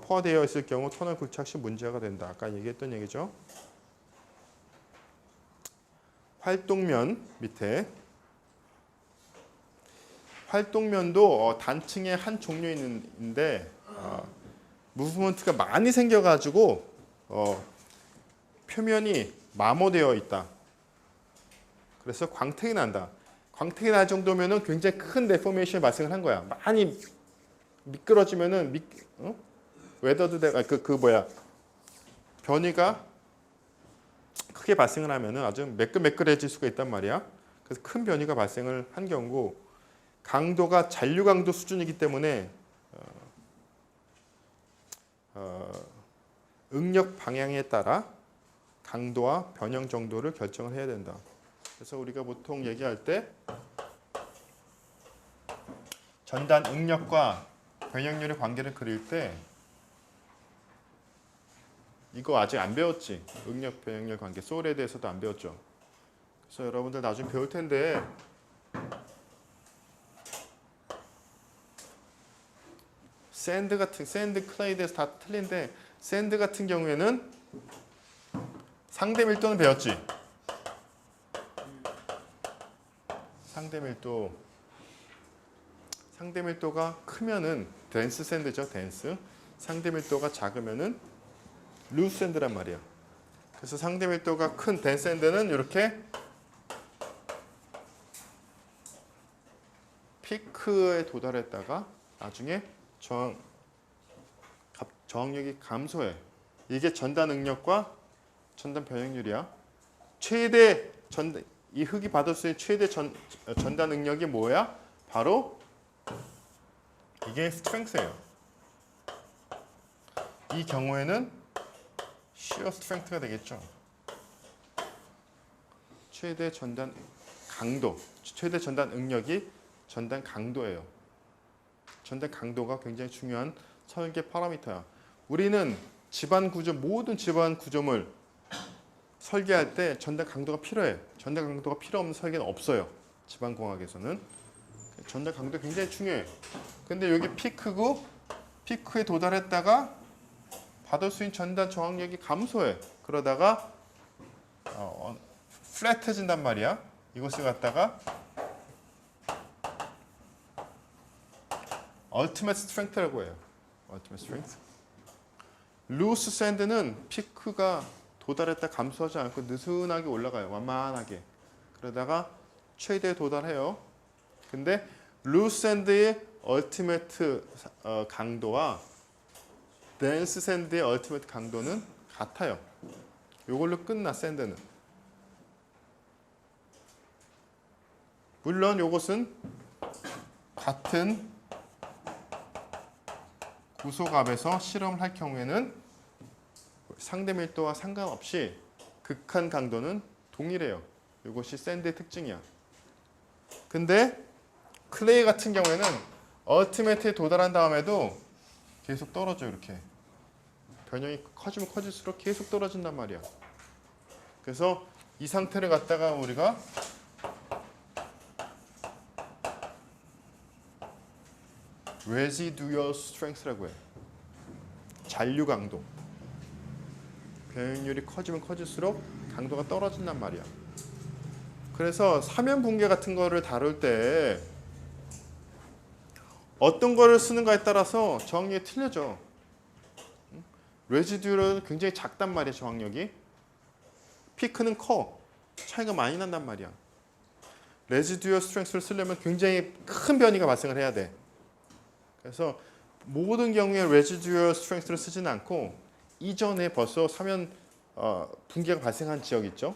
포화되어 있을 경우 터널 굴착 시 문제가 된다. 아까 얘기했던 얘기죠. 활동면 밑에 활동면도 단층의 한 종류인데 무브먼트가 많이 생겨가지고 표면이 마모되어 있다. 그래서 광택이 난다. 광택이 날 정도면은 굉장히 큰 데포메이션이 발생을 한 거야. 많이 미끄러지면은 웨더드 변이가 크게 발생을 하면은 아주 매끌매끌해질 수가 있단 말이야. 그래서 큰 변이가 발생을 한 경우고 강도가 잔류 강도 수준이기 때문에 응력 방향에 따라 강도와 변형 정도를 결정을 해야 된다. 그래서 우리가 보통 얘기할 때 전단 응력과 변형률의 관계를 그릴 때 이거 아직 안 배웠지? 응력 변형률 관계 소울에 대해서도 안 배웠죠. 그래서 여러분들 나중에 배울 텐데 샌드 클레이에 대해서 다 틀린데 샌드 같은 경우에는 상대 밀도는 배웠지? 상대 밀도가 크면은 덴스 샌드죠, 덴스. 상대 밀도가 작으면은 루스 샌드란 말이야. 그래서 상대 밀도가 큰 덴스 샌드는 이렇게 피크에 도달했다가 나중에 저항력이 감소해. 이게 전단 응력과 전단 변형률이야. 이 흙이 받을 수 있는 최대 전단 응력이 뭐야? 바로 이게 스트렝스예요. 이 경우에는 shear strength가 되겠죠. 최대 전단 강도, 최대 전단 응력이 전단 강도예요. 전단 강도가 굉장히 중요한 설계 파라미터야. 우리는 모든 집안 구조물 설계할 때 전단 강도가 필요해. 전단 강도가 필요 없는 설계는 없어요. 지방공학에서는. 전단 강도 굉장히 중요해. 근데 여기 피크에 도달했다가 받을 수 있는 전단 저항력이 감소해. 그러다가 플랫해진단 말이야. 이것을 갖다가 ultimate strength라고 해요. ultimate strength. 루스 샌드는 피크가 도달했다 감소하지 않고 느슨하게 올라가요. 완만하게. 그러다가 최대에 도달해요. 근데 루스 샌드의 ultimate 강도와 덴스 샌드의 ultimate 강도는 같아요. 이걸로 끝나 샌드는. 물론 이것은 같은 구소갑에서 실험을 할 경우에는 상대 밀도와 상관없이 극한 강도는 동일해요. 이것이 샌드의 특징이야. 근데 클레이 같은 경우에는 얼티메트에 도달한 다음에도 계속 떨어져 이렇게. 변형이 커지면 커질수록 계속 떨어진단 말이야. 그래서 이 상태를 갖다가 우리가 residual strength라고 해. 잔류 강도. 변형률이 커지면 커질수록 강도가 떨어진단 말이야. 그래서 사면 붕괴 같은 거를 다룰 때 어떤 거를 쓰는가에 따라서 저항력이 틀려져. 레지듀얼은 굉장히 작단 말이야, 저항력이. 피크는 커. 차이가 많이 난단 말이야. 레지듀얼 스트렝스를 쓰려면 굉장히 큰 변이가 발생을 해야 돼. 그래서 모든 경우에 레지듀얼 스트렝스를 쓰지는 않고 이전에 벌써 사면 붕괴가 발생한 지역 있죠.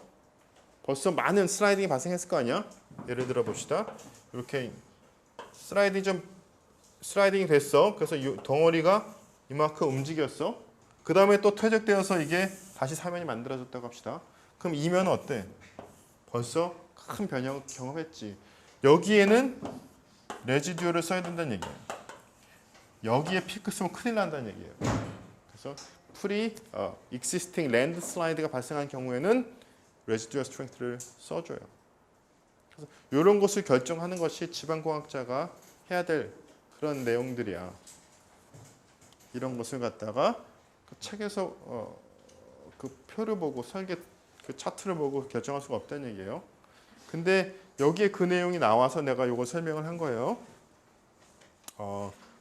벌써 많은 슬라이딩이 발생했을 거 아니야. 예를 들어 봅시다. 이렇게 슬라이딩이 됐어. 그래서 이 덩어리가 이만큼 움직였어. 그 다음에 또 퇴적되어서 이게 다시 사면이 만들어졌다고 합시다. 그럼 이면은 어때? 벌써 큰 변형을 경험했지. 여기에는 레지듀얼을 써야 된다는 얘기예요. 여기에 피크 쓰면 큰일 난다는 얘기예요. 그래서 existing landslide 발생한 경우에는 residual strength를 써줘요. 그래서 이런 것을 결정하는 것이 지방공학자가 해야 될 그런 내용들이야. 이런 것을 갖다가 그 책에서 그 표를 보고 설계 그 차트를 보고 결정할 수가 없다는 얘기예요. 근데 여기에 그 내용이 나와서 내가 이거 설명을 한 거예요.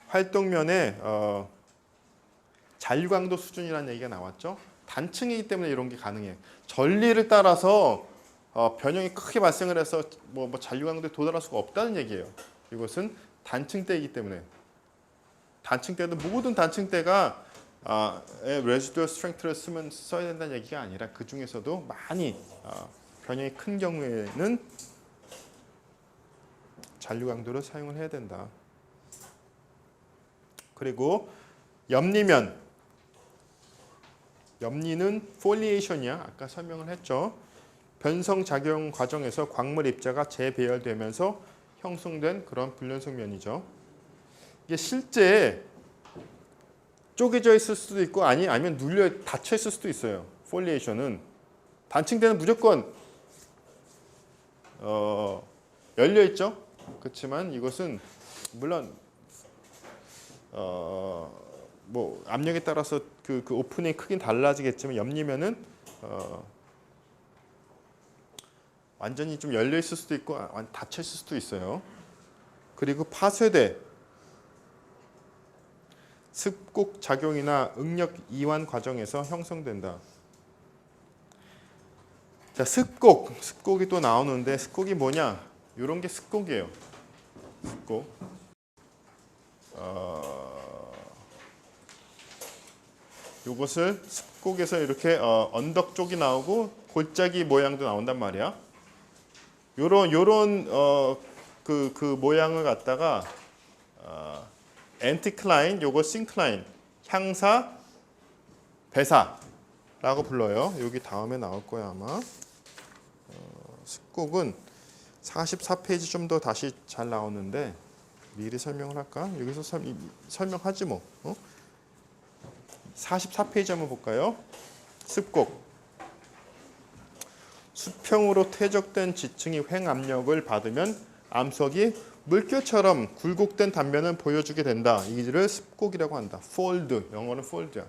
활동면에 잔류강도 수준이라는 얘기가 나왔죠. 단층이기 때문에 이런 게 가능해. 전리를 따라서 변형이 크게 발생을 해서 뭐 잔류강도에 도달할 수가 없다는 얘기예요. 이것은 단층대이기 때문에. 단층대도 모든 단층대가 레지듀얼 스트렝스를 써야 된다는 얘기가 아니라 그 중에서도 많이 변형이 큰 경우에는 잔류강도를 사용을 해야 된다. 그리고 염리면. 염리는 폴리에이션이야. 아까 설명을 했죠. 변성작용 과정에서 광물 입자가 재배열되면서 형성된 그런 불연성 면이죠. 이게 실제 쪼개져 있을 수도 있고 아니면 눌려 닫혀 있을 수도 있어요. 폴리에이션은 단층대는 무조건 열려 있죠. 그렇지만 이것은 물론 뭐 압력에 따라서 그 오프닝 크긴 달라지겠지만 염리면은 완전히 좀 열려 있을 수도 있고 닫혀 있을 수도 있어요. 그리고 파쇄대. 습곡 작용이나 응력 이완 과정에서 형성된다. 자, 습곡이 또 나오는데 습곡이 뭐냐? 이런 게 습곡이에요. 습곡. 요것을 습곡에서 이렇게 언덕 쪽이 나오고 골짜기 모양도 나온단 말이야. 요런 그 모양을 갖다가 엔티클라인, 요거 싱클라인, 향사, 배사라고 불러요. 여기 다음에 나올 거야 아마. 습곡은 44페이지 좀 더 다시 잘 나오는데 미리 설명을 할까? 여기서 설명하지 뭐. 44페이지 한번 볼까요? 습곡. 수평으로 퇴적된 지층이 횡압력을 받으면 암석이 물결처럼 굴곡된 단면을 보여주게 된다. 이를 습곡이라고 한다. fold, 영어는 fold야.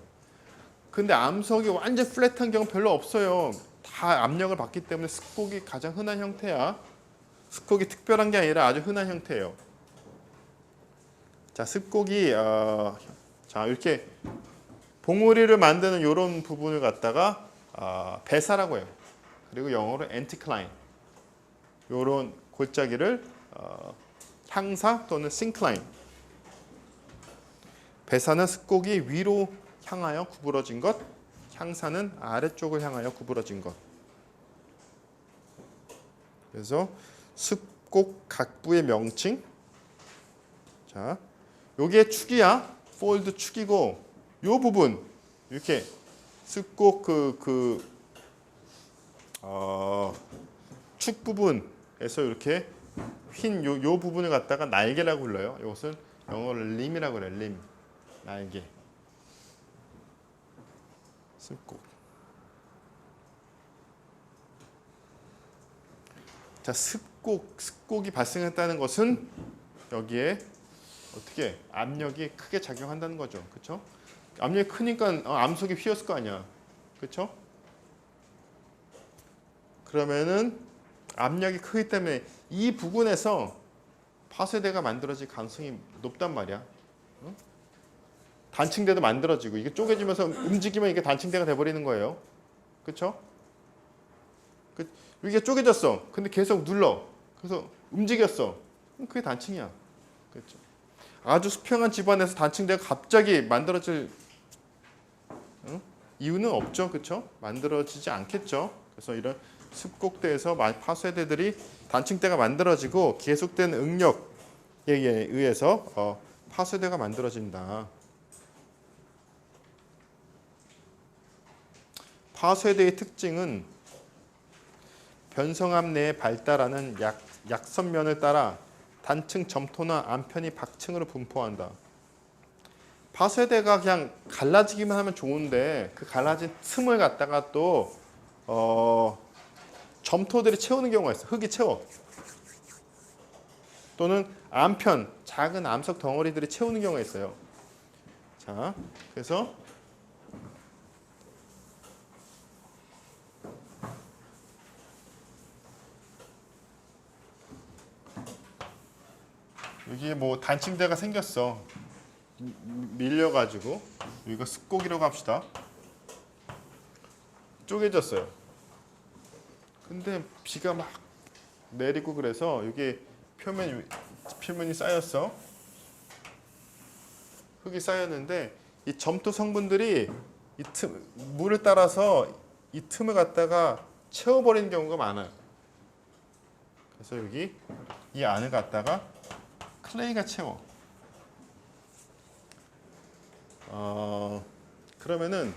근데 암석이 완전 플랫한 경우 별로 없어요. 다 압력을 받기 때문에 습곡이 가장 흔한 형태야. 습곡이 특별한 게 아니라 아주 흔한 형태예요. 자, 습곡이 자 이렇게 봉우리를 만드는 이런 부분을 갖다가 배사라고 해요. 그리고 영어로 anticline. 이런 골짜기를 향사 또는 syncline. 배사는 습곡이 위로 향하여 구부러진 것, 향사는 아래쪽을 향하여 구부러진 것. 그래서 습곡 각부의 명칭. 자, 요게 축이야. 폴드 축이고, 요 부분 이렇게 습곡 축 부분에서 이렇게 흰 요 부분을 갖다가 날개라고 불러요. 이것은 영어로 림이라고 그래. 림. 날개. 습곡. 자, 습곡이 발생했다는 것은 여기에 어떻게 압력이 크게 작용한다는 거죠. 그렇죠? 압력이 크니까 암석이 휘었을 거 아니야. 그렇죠? 그러면은 압력이 크기 때문에 이 부근에서 파쇄대가 만들어질 가능성이 높단 말이야. 응? 단층대도 만들어지고 이게 쪼개지면서 움직이면 이게 단층대가 돼버리는 거예요. 그렇죠? 이게 쪼개졌어. 근데 계속 눌러. 그래서 움직였어. 그게 단층이야. 그렇죠? 아주 수평한 집안에서 단층대가 갑자기 만들어질 이유는 없죠. 그렇죠? 만들어지지 않겠죠. 그래서 이런 습곡대에서 파쇄대들이 단층대가 만들어지고 계속된 응력에 의해서 파쇄대가 만들어진다. 파쇄대의 특징은 변성암 내에 발달하는 약선면을 따라 단층 점토나 암편이 박층으로 분포한다. 파쇄대가 그냥 갈라지기만 하면 좋은데 그 갈라진 틈을 갖다가 또 점토들이 채우는 경우가 있어. 흙이 채워. 또는 암편, 작은 암석 덩어리들이 채우는 경우가 있어요. 자, 그래서 여기에 뭐 단층대가 생겼어. 밀려가지고 여기가 습곡이라고 합시다. 쪼개졌어요. 근데 비가 막 내리고 그래서 여기 표면이 쌓였어. 흙이 쌓였는데 이 점토 성분들이 물을 따라서 이 틈을 갖다가 채워버리는 경우가 많아요. 그래서 여기 이 안을 갖다가 클레이가 채워. 그러면은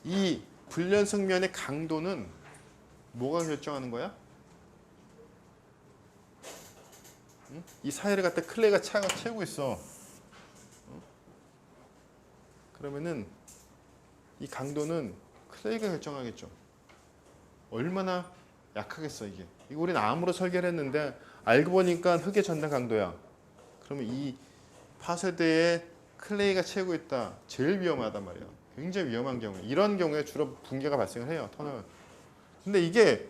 이 불연성면의 강도는 뭐가 결정하는 거야? 응? 이 사이를 갖다 클레이가 채우고 있어. 그러면은 이 강도는 클레이가 결정하겠죠. 얼마나 약하겠어 이게. 이거 우리는 암으로 설계를 했는데 알고 보니까 흙의 전달 강도야. 그러면 이 파쇄대에 클레이가 채우고 있다. 제일 위험하단 말이야. 굉장히 위험한 경우에. 이런 경우에 주로 붕괴가 발생을 해요. 터널. 근데 이게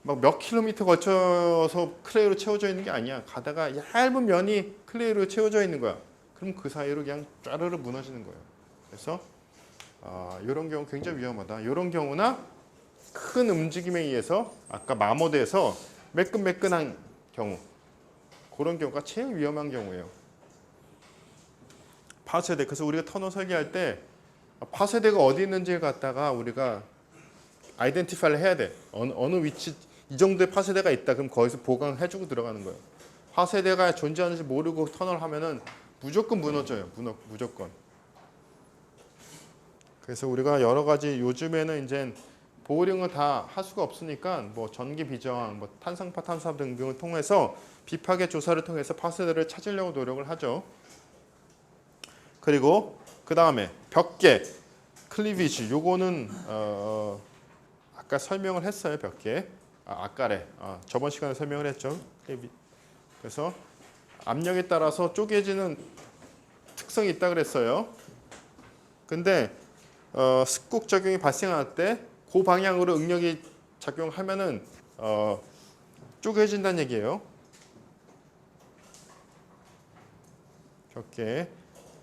막 몇 킬로미터 거쳐서 클레이로 채워져 있는 게 아니야. 가다가 얇은 면이 클레이로 채워져 있는 거야. 그럼 그 사이로 그냥 짜르르 무너지는 거예요. 그래서 이런 경우 굉장히 위험하다. 이런 경우나 큰 움직임에 의해서 아까 마모돼서 매끈매끈한 경우, 그런 경우가 제일 위험한 경우예요. 파쇄대. 그래서 우리가 터널 설계할 때 파쇄대가 어디 있는지를 갖다가 우리가 아이덴티파이를 해야 돼. 어느 위치, 이 정도의 파쇄대가 있다. 그럼 거기서 보강해주고 들어가는 거예요. 파쇄대가 존재하는지 모르고 터널 하면은 무조건 무너져요. 무조건. 그래서 우리가 여러 가지 요즘에는 이제 보호령을 다 할 수가 없으니까 뭐 전기 비저항, 뭐 탄성파 탐사 등을 통해서 비파괴 조사를 통해서 파쇄대를 찾으려고 노력을 하죠. 그리고 그 다음에 벽계, 클리비지. 요거는 아까 설명을 했어요. 벽계. 아까래. 저번 시간에 설명을 했죠. 그래서 압력에 따라서 쪼개지는 특성이 있다 그랬어요. 근데 습곡 작용이 발생할 때 그 방향으로 응력이 작용하면은 쪼개진다는 얘기예요. 벽계.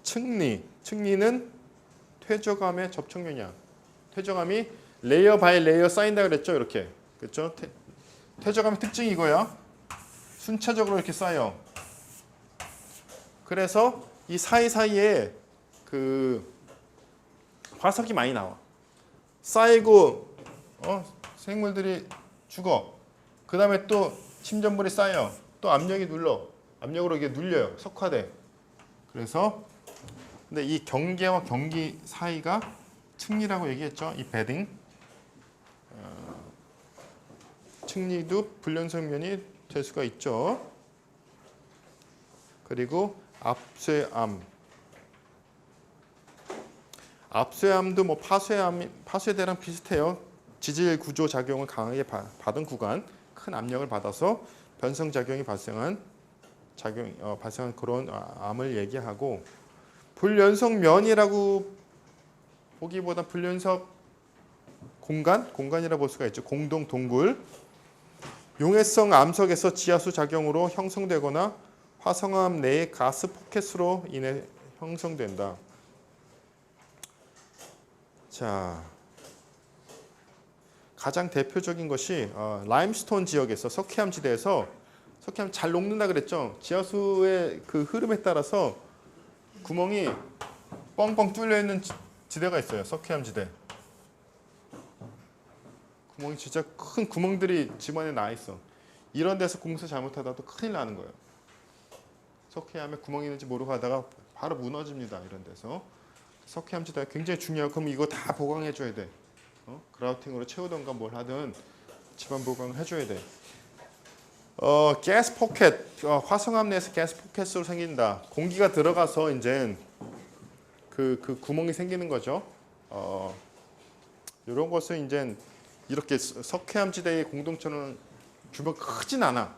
층리는 퇴적암의 접촉면이야. 퇴적암이 레이어 바이 레이어 쌓인다 그랬죠. 이렇게. 그렇죠? 퇴적암의 특징이 이거야. 순차적으로 이렇게 쌓여. 그래서 이 사이사이에 그 화석이 많이 나와. 쌓이고 생물들이 죽어. 그 다음에 또 침전물이 쌓여. 또 압력으로 이게 눌려요. 석화돼. 그래서 근데 이 경계와 경기 사이가 층리라고 얘기했죠. 이 베딩. 층리도 불연성면이 될 수가 있죠. 그리고 압쇠암. 압쇠암도 뭐 파쇄대랑 비슷해요. 지질 구조 작용을 강하게 받은 구간, 큰 압력을 받아서 변성 작용이 발생한 그런 암을 얘기하고, 불연석면이라고 보기보다 불연석 공간이라 볼 수가 있죠. 공동 동굴. 용해성 암석에서 지하수 작용으로 형성되거나 화성암 내의 가스 포켓으로 인해 형성된다. 자, 가장 대표적인 것이 라임스톤 지역에서 석회암 지대에서, 석회암 잘 녹는다 그랬죠. 지하수의 그 흐름에 따라서 구멍이 뻥뻥 뚫려 있는 지대가 있어요. 석회암 지대. 구멍이 진짜 큰 구멍들이 집안에 나 있어. 이런 데서 공사 잘못하다도 큰일 나는 거예요. 석회암에 구멍이 있는지 모르고 하다가 바로 무너집니다. 이런 데서. 석회암 지대가 굉장히 중요하고, 그럼 이거 다 보강해 줘야 돼. 그라우팅으로 채우던가 뭘 하든 집안 보강을 해줘야 돼. 가스 포켓, 화성암 내에서 가스 포켓으로 생긴다. 공기가 들어가서 이제 그 구멍이 생기는 거죠. 이런 것은 이제 이렇게 석회암 지대의 공동체는 규모가 크진 않아.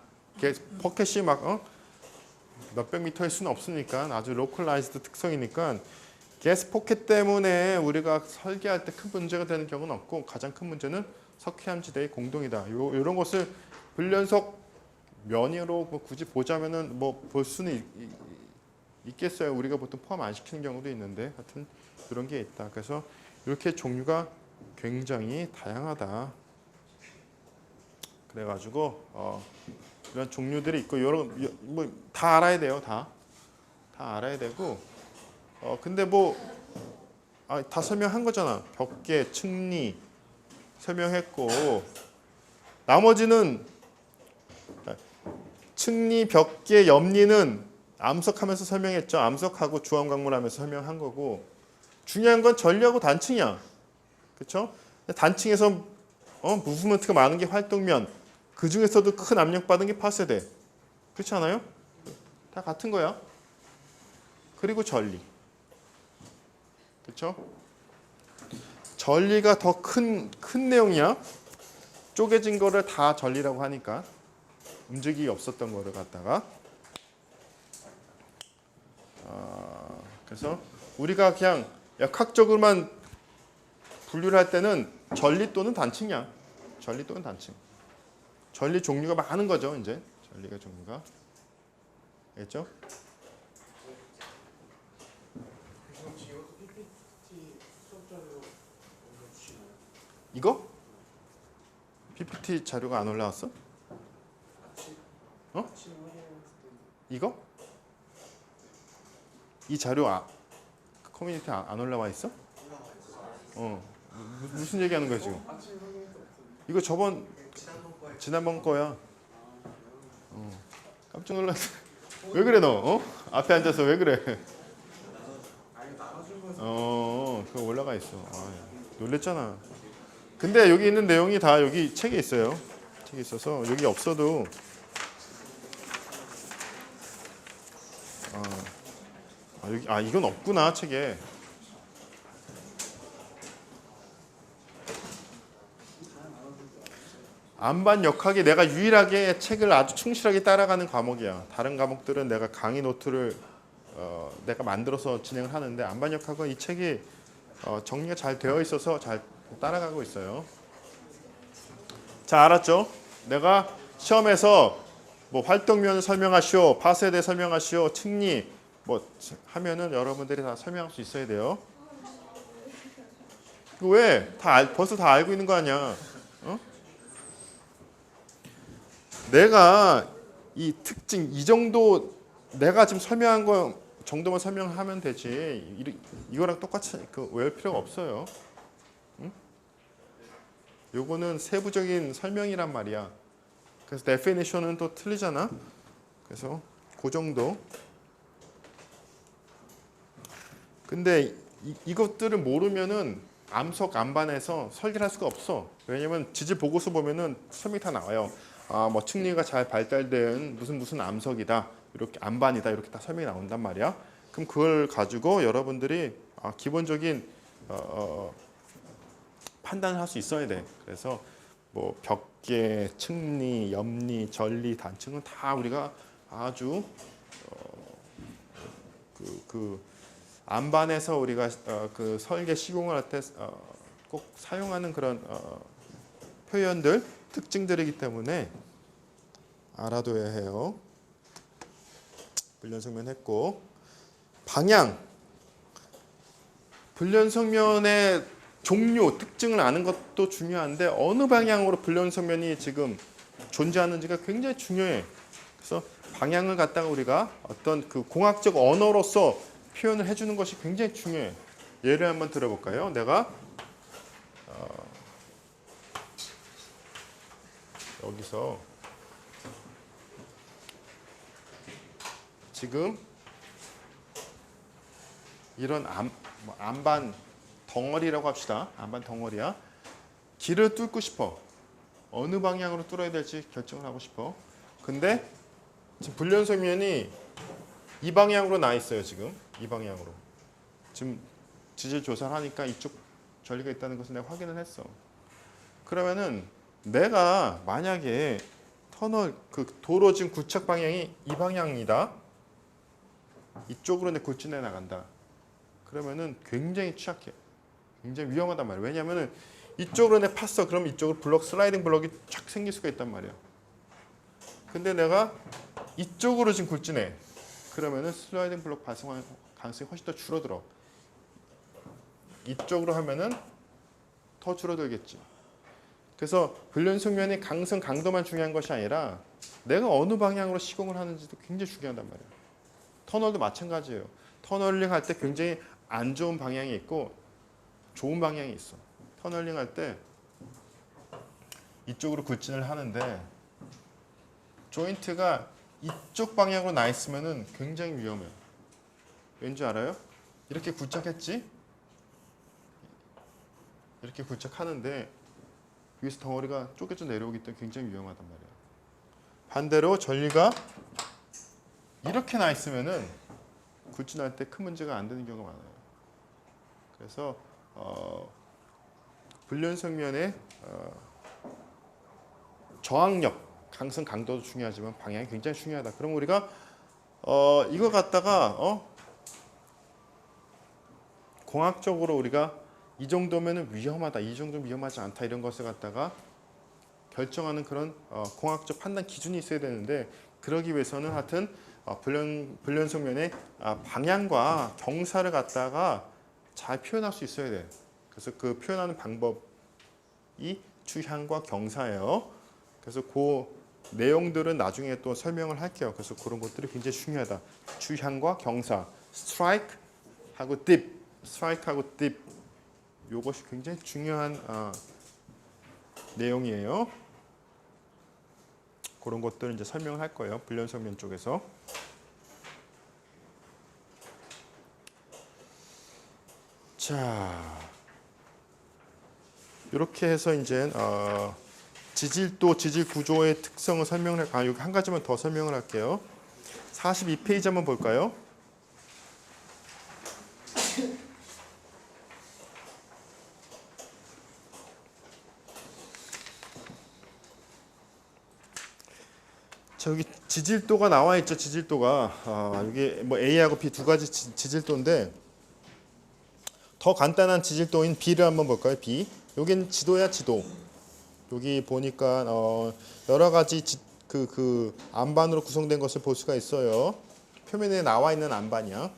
포켓이 막 몇백 미터일 수는 없으니까, 아주 로컬라이즈드 특성이니까 가스 포켓 때문에 우리가 설계할 때 큰 문제가 되는 경우는 없고, 가장 큰 문제는 석회암 지대의 공동이다. 이런 것을 불연석 면으로 굳이 보자면은 뭐 볼 수는 있겠어요. 우리가 보통 포함 안 시키는 경우도 있는데, 하여튼 이런 게 있다. 그래서 이렇게 종류가 굉장히 다양하다. 그래가지고 이런 종류들이 있고, 여러 뭐 다 알아야 돼요. 다 알아야 되고. 근데 뭐 다 설명한 거잖아. 벽계, 층리 설명했고, 나머지는 층리, 벽계, 염리는 암석하면서 설명했죠. 암석하고 주암광물하면서 설명한 거고, 중요한 건 전리하고 단층이야. 그렇죠? 단층에서 무브먼트가 많은 게 활동면, 그 중에서도 큰 압력 받은 게 파쇄대. 그렇지 않아요? 다 같은 거야. 그리고 전리. 그렇죠? 전리가 더 큰 내용이야. 쪼개진 거를 다 전리라고 하니까, 움직임이 없었던 거를 갖다가. 그래서 우리가 그냥 역학적으로만 분류를 할 때는 전리 또는 단층이야. 전리 또는 단층. 전리 종류가 많은 거죠. 이제 전리가 종류가. 알겠죠? 이거? PPT 자료가 안 올라왔어? 이거? 이 자료 커뮤니티 안 올라와 있어? 무슨 얘기하는 거야 지금? 이거 지난번 거야. 깜짝 놀랐어. 왜 그래 너? 앞에 앉아서 왜 그래? 그거 올라가 있어. 놀랬잖아. 근데 여기 있는 내용이 다 여기 책에 있어요. 책에 있어서 여기 없어도 이건 없구나 책에. 안반 역학이 내가 유일하게 책을 아주 충실하게 따라가는 과목이야. 다른 과목들은 내가 강의 노트를 내가 만들어서 진행을 하는데, 안반 역학은 이 책이 정리가 잘 되어 있어서 잘 따라가고 있어요. 자, 알았죠? 내가 시험에서 뭐 활동면을 설명하시오, 파쇄대 설명하시오, 층리 뭐 하면은 여러분들이 다 설명할 수 있어야 돼요. 왜? 벌써 다 알고 있는 거 아니야? 내가 이 특징 이 정도 내가 지금 설명한 거 정도만 설명하면 되지. 이거랑 똑같이 외울 필요가 없어요. 응? 요거는 세부적인 설명이란 말이야. 그래서 definition은 또 틀리잖아. 그래서 그 정도. 근데 이것들을 모르면은 암석 안반에서 설계를 할 수가 없어. 왜냐면 지질 보고서 보면은 설명이 다 나와요. 뭐 층리가 잘 발달된 무슨 암석이다. 이렇게 안반이다 이렇게 딱 설명이 나온단 말이야. 그럼 그걸 가지고 여러분들이 기본적인 판단을 할 수 있어야 돼. 그래서 뭐 벽계, 층리, 옆리, 전리, 단층은 다 우리가 아주 그 안반에서 우리가 그 설계 시공을 할 때 꼭 사용하는 그런 표현들, 특징들이기 때문에 알아둬야 해요. 불연성면 했고 방향, 불연성면의 종류, 특징을 아는 것도 중요한데 어느 방향으로 불연성면이 지금 존재하는지가 굉장히 중요해. 그래서 방향을 갖다가 우리가 어떤 그 공학적 언어로서 표현을 해주는 것이 굉장히 중요해. 예를 한번 들어볼까요? 내가 여기서 지금 이런 안반 덩어리라고 합시다. 안반 덩어리야. 길을 뚫고 싶어. 어느 방향으로 뚫어야 될지 결정을 하고 싶어. 근데 지금 불연성면이 이 방향으로 나 있어요. 지금 이 방향으로. 지금 지질 조사를 하니까 이쪽 전리가 있다는 것을 내가 확인을 했어. 그러면은 내가 만약에 터널 그 도로 지금 굴착 방향이 이 방향이다. 이쪽으로 내 굴진해 나간다. 그러면은 굉장히 취약해. 굉장히 위험하단 말이야. 왜냐면은 이쪽으로 내 팠어. 그럼 이쪽으로 블록 슬라이딩 블록이 쫙 생길 수가 있단 말이야. 근데 내가 이쪽으로 지금 굴진해. 그러면은 슬라이딩 블록 발생할 가능성이 훨씬 더 줄어들어. 이쪽으로 하면은 더 줄어들겠지. 그래서 불연성면의 강성 강도만 중요한 것이 아니라 내가 어느 방향으로 시공을 하는지도 굉장히 중요하단 말이야. 터널도 마찬가지예요. 터널링 할 때 굉장히 안 좋은 방향이 있고 좋은 방향이 있어. 터널링 할 때 이쪽으로 굴진을 하는데 조인트가 이쪽 방향으로 나 있으면은 굉장히 위험해요. 왠지 알아요? 이렇게 굴착했지? 이렇게 굴착하는데 위에서 덩어리가 쪼개져 내려오기 때문에 굉장히 위험하단 말이야. 반대로 전리가 이렇게 나 있으면은 굴진할 때 큰 문제가 안 되는 경우가 많아요. 그래서 불연성면의 저항력, 강성 강도도 중요하지만 방향이 굉장히 중요하다. 그럼 우리가 이거 갖다가 공학적으로 우리가 이 정도면은 위험하다, 이 정도는 위험하지 않다 이런 것을 갖다가 결정하는 그런 공학적 판단 기준이 있어야 되는데 그러기 위해서는 하여튼 불연성면의 방향과 경사를 갖다가 잘 표현할 수 있어야 돼. 그래서 그 표현하는 방법이 추향과 경사예요. 그래서 그 내용들은 나중에 또 설명을 할게요. 그래서 그런 것들이 굉장히 중요하다. 추향과 경사, 스트라이크하고 딥, 스트라이크하고 딥. 이것이 굉장히 중요한 내용이에요. 그런 것들을 이제 설명을 할 거예요. 불연성면 쪽에서. 자, 이렇게 해서 이제 지질도, 지질 구조의 특성을 설명을 여기 한 가지만 더 설명을 할게요. 42페이지 한번 볼까요? 저기 지질도가 나와 있죠. 지질도가 여기 뭐 A하고 B 두 가지 지질도인데 더 간단한 지질도인 B를 한번 볼까요? B. 여긴 지도야 지도. 여기 보니까 여러 가지 그 안반으로 구성된 것을 볼 수가 있어요. 표면에 나와 있는 안반이야.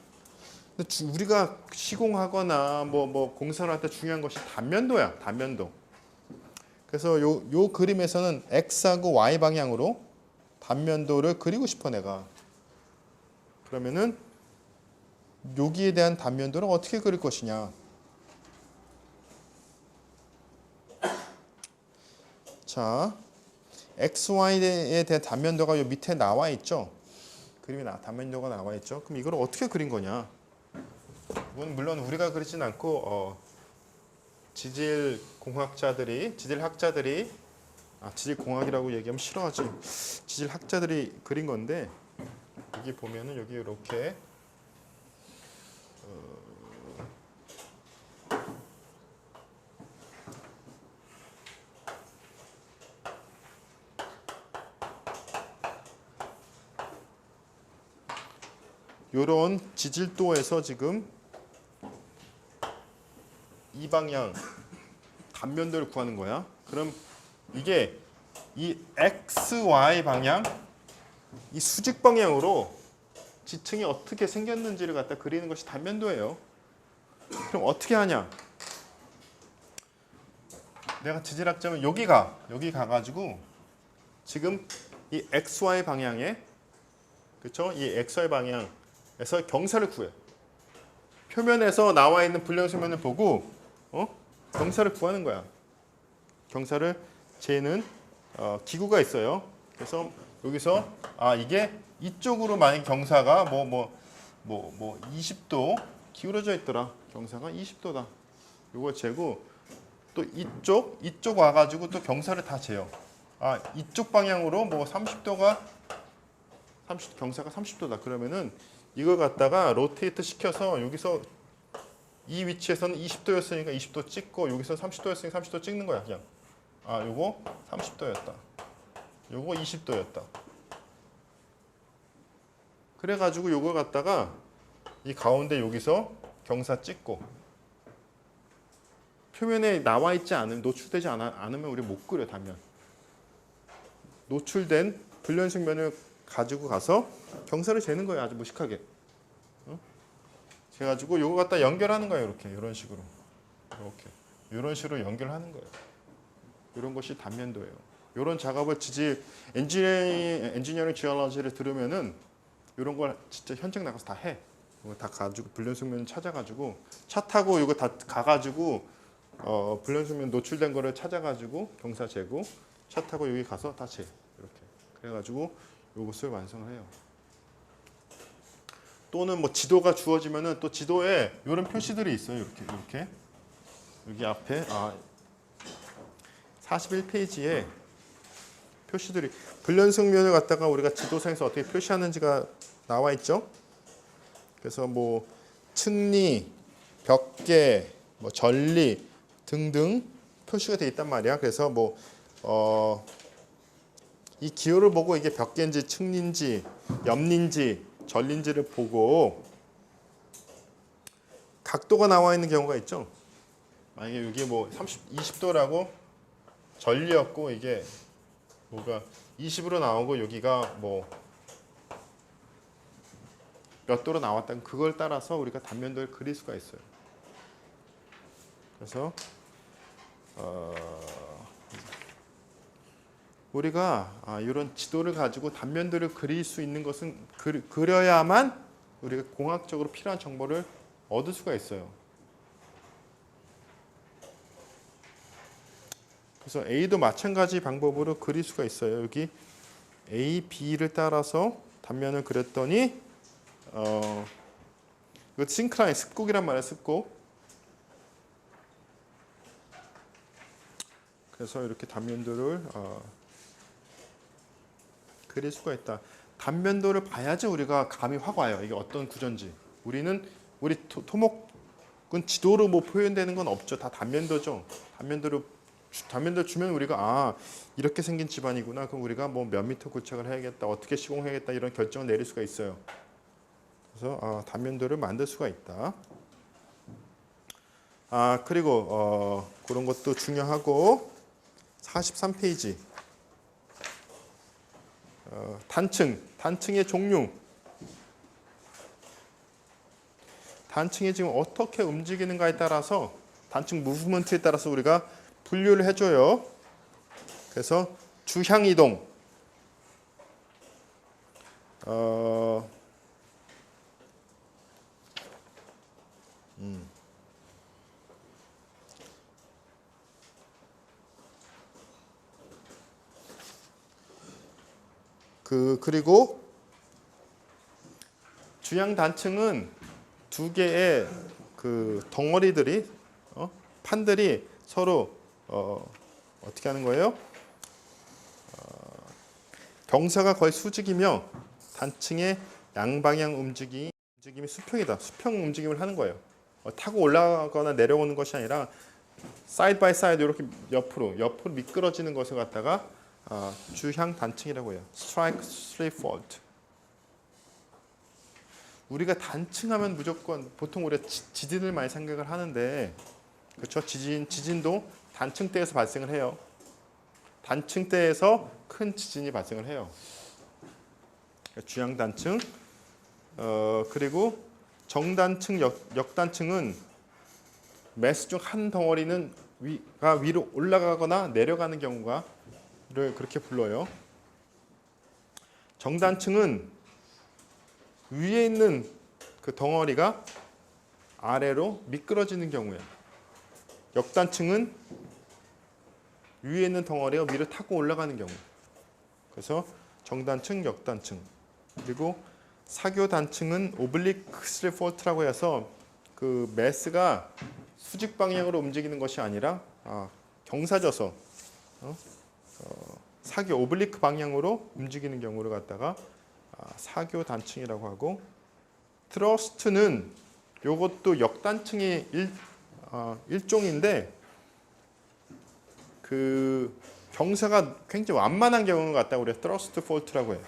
근데 우리가 시공하거나 뭐 공사를 할 때 중요한 것이 단면도야. 단면도. 그래서 요 그림에서는 X하고 Y 방향으로 단면도를 그리고 싶어 내가. 그러면은 여기에 대한 단면도를 어떻게 그릴 것이냐. 자, XY에 대한 단면도가 요 밑에 나와 있죠. 그림이 단면도가 나와 있죠. 그럼 이걸 어떻게 그린 거냐. 이건 물론 우리가 그리진 않고 지질공학자들이, 지질학자들이 지질공학이라고 얘기하면 싫어하지. 지질학자들이 그린 건데 여기 보면은 여기 이렇게 요런 지질도에서 지금 이 방향 단면도를 구하는 거야. 그럼 이게 이 XY 방향, 이 수직 방향으로 지층이 어떻게 생겼는지를 갖다 그리는 것이 단면도예요. 그럼 어떻게 하냐? 내가 지질학자면 여기 가가지고 지금 이 XY 방향에 그렇죠? 이 XY 방향에서 경사를 구해. 표면에서 나와 있는 불량수면을 보고 경사를 구하는 거야. 경사를 재는 기구가 있어요. 그래서 여기서 이게 이쪽으로 만약 경사가 20도 기울어져 있더라. 경사가 20도다. 요거 재고 또 이쪽 와가지고 또 경사를 다 재요. 이쪽 방향으로 30도가 경사가 30도다. 그러면은 이걸 갖다가 로테이트 시켜서 여기서 이 위치에서는 20도였으니까 20도 찍고 여기서 30도였으니까 30도 찍는 거야. 그냥 요거 30도였다. 요거 20도였다. 그래가지고 요걸 갖다가 이 가운데 여기서 경사 찍고 표면에 나와 있지 않으면 노출되지 않으면 우리 못 그려 단면. 노출된 불연식 면을 가지고 가서 경사를 재는 거예요. 아주 무식하게. 그래가지고 요거 갖다 연결하는 거예요. 이렇게 이런 식으로 이렇게 이런 식으로 연결하는 거예요. 이런 것이 단면도예요. 이런 작업을 엔지니어링 지올러지를 들으면은 이런 걸 진짜 현장 나가서 다 해. 이거 다 가지고 불연숙면 찾아가지고 차 타고 이거 다 가가지고 불연숙면 노출된 거를 찾아가지고 경사 재고 차 타고 여기 가서 다 재. 이렇게 그래가지고 요것을 완성을 해요. 또는 지도가 주어지면은 또 지도에 이런 표시들이 있어요. 이렇게 여기 앞에 41페이지에 표시들이 불연숙면을 갖다가 우리가 지도상에서 어떻게 표시하는지가 나와 있죠. 그래서 층리, 벽계, 전리 등등 표시가 돼 있단 말이야. 그래서 이 기호를 보고 이게 벽계인지 층리인지 옆리인지 전리인지를 보고 각도가 나와 있는 경우가 있죠. 만약에 여기 20도라고 전리였고 이게 20으로 나오고 여기가 몇 도로 나왔다면 그걸 따라서 우리가 단면도를 그릴 수가 있어요. 그래서 우리가 이런 지도를 가지고 단면도를 그릴 수 있는 것은 그려야만 우리가 공학적으로 필요한 정보를 얻을 수가 있어요. 그래서 A도 마찬가지 방법으로 그릴 수가 있어요. 여기 A, B를 따라서 단면을 그렸더니 이거 싱크라인 습곡이란 말이에요. 습곡. 그래서 이렇게 단면도를 그릴 수가 있다. 단면도를 봐야지 우리가 감이 확 와요. 이게 어떤 구조인지. 우리 토목은 지도로 표현되는 건 없죠. 다 단면도죠. 단면도를 주면 우리가 이렇게 생긴 집안이구나. 그럼 우리가 몇 미터 구축을 해야겠다. 어떻게 시공해야겠다. 이런 결정을 내릴 수가 있어요. 그래서 단면도를 만들 수가 있다. 그리고 그런 것도 중요하고 43페이지 단층의 종류. 단층이 지금 어떻게 움직이는가에 따라서 단층 무브먼트에 따라서 우리가 분류를 해줘요. 그래서 주향 이동, 그리고 주향 단층은 두 개의 덩어리들이 판들이 서로 어떻게 하는 거예요? 경사가 거의 수직이며 단층의 양방향 움직임이 수평이다. 수평 움직임을 하는 거예요. 타고 올라가거나 내려오는 것이 아니라 사이드 바이 사이드 이렇게 옆으로 미끄러지는 것을 갖다가 주향 단층이라고 해요. Strike slip fault. 우리가 단층하면 무조건 보통 우리가 지진을 많이 생각을 하는데 그렇죠? 지진도 단층대에서 발생을 해요. 단층대에서 큰 지진이 발생을 해요. 주향 단층. 그리고 정단층, 역단층은 매스 중 한 덩어리는 위로 올라가거나 내려가는 경우가 그렇게 불러요. 정단층은 위에 있는 그 덩어리가 아래로 미끄러지는 경우예요. 역단층은 위에 있는 덩어리가 위로 타고 올라가는 경우. 그래서 정단층, 역단층. 그리고 사교 단층은 오블리크 슬립 폴트라고 해서 그 매스가 수직 방향으로 움직이는 것이 아니라 경사져서 사교 오블리크 방향으로 움직이는 경우를 갖다가 사교 단층이라고 하고, 트러스트는 이것도 역단층의 일종인데 그 경사가 굉장히 완만한 경우를 갖다가 우리가 트러스트 폴트라고 해요.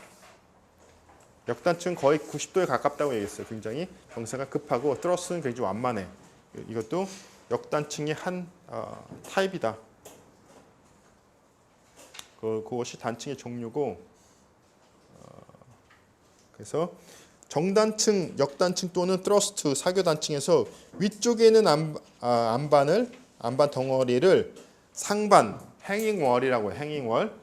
역단층은 거의 90도에 가깝다고 얘기했어요. 굉장히 경사가 급하고 트러스는 굉장히 완만해. 이것도 역단층의 한 타입이다. 그것이 단층의 종류고, 그래서 정단층, 역단층 또는 트러스트, 사교 단층에서 위쪽에 있는 안반 덩어리를 상반, 행잉월이라고 해요. 행잉월.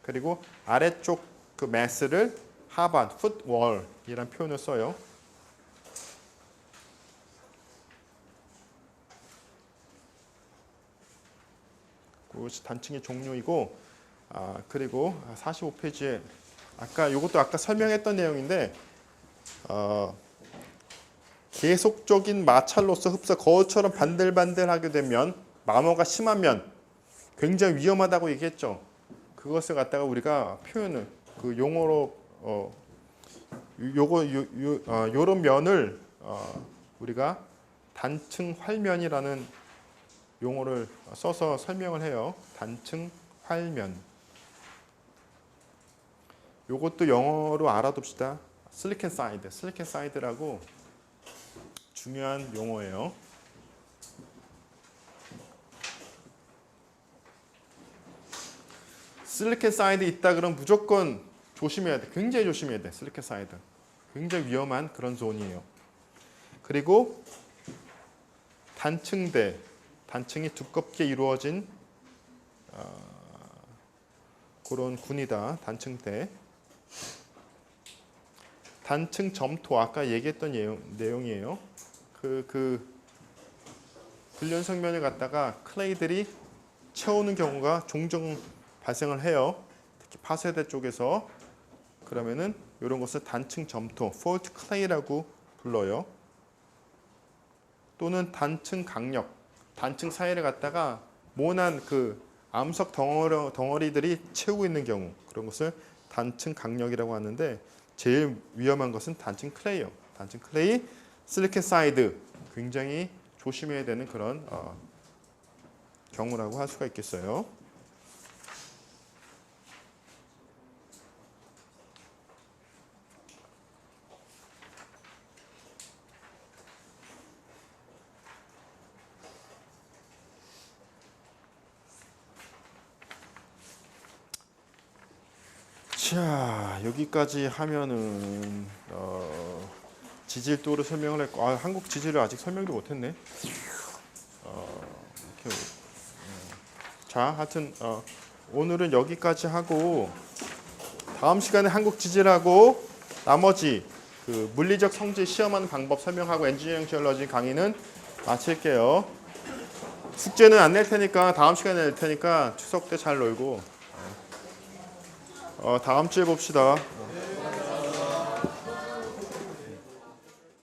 그리고 아래쪽 그 매스를 하반, 풋월이라는 표현을 써요. 그것이 단층의 종류이고, 그리고 45페이지에 이것도 아까 설명했던 내용인데, 계속적인 마찰로서 흡사 거울처럼 반들반들하게 되면, 마모가 심하면 굉장히 위험하다고 얘기했죠. 그것을 갖다가 우리가 표현을 그 용어로 요런 면을 우리가 단층 활면이라는 용어를 써서 설명을 해요. 단층 활면. 요것도 영어로 알아둡시다. 슬릭 앤 사이드. 슬릭 앤 사이드라고 중요한 용어예요. 슬릭 앤 사이드 있다 그러면 무조건 조심해야 돼. 굉장히 조심해야 돼. 슬릭 앤 사이드. 굉장히 위험한 그런 존이에요. 그리고 단층대. 단층이 두껍게 이루어진 그런 군이다. 단층대. 단층 점토. 아까 얘기했던 내용이에요. 그 불연성면을 갖다가 클레이들이 채우는 경우가 종종 발생을 해요. 특히 파쇄대 쪽에서. 그러면은 이런 것을 단층 점토, fault clay라고 불러요. 또는 단층 강력, 단층 사이를 갖다가 모난 그 암석 덩어리들이 채우고 있는 경우, 그런 것을 단층 강력이라고 하는데, 제일 위험한 것은 단층 클레이요. 단층 클레이, 실리콘 사이드, 굉장히 조심해야 되는 그런 경우라고 할 수가 있겠어요. 자, 여기까지 하면은 지질도를 설명을 했고, 한국 지질을 아직 설명도 못했네. 자, 하여튼 오늘은 여기까지 하고, 다음 시간에 한국 지질하고 나머지 그 물리적 성질 시험하는 방법 설명하고 엔지니어링 지올러지 강의는 마칠게요. 숙제는 안 낼 테니까 다음 시간에 낼 테니까 추석 때 잘 놀고 다음 주에 봅시다.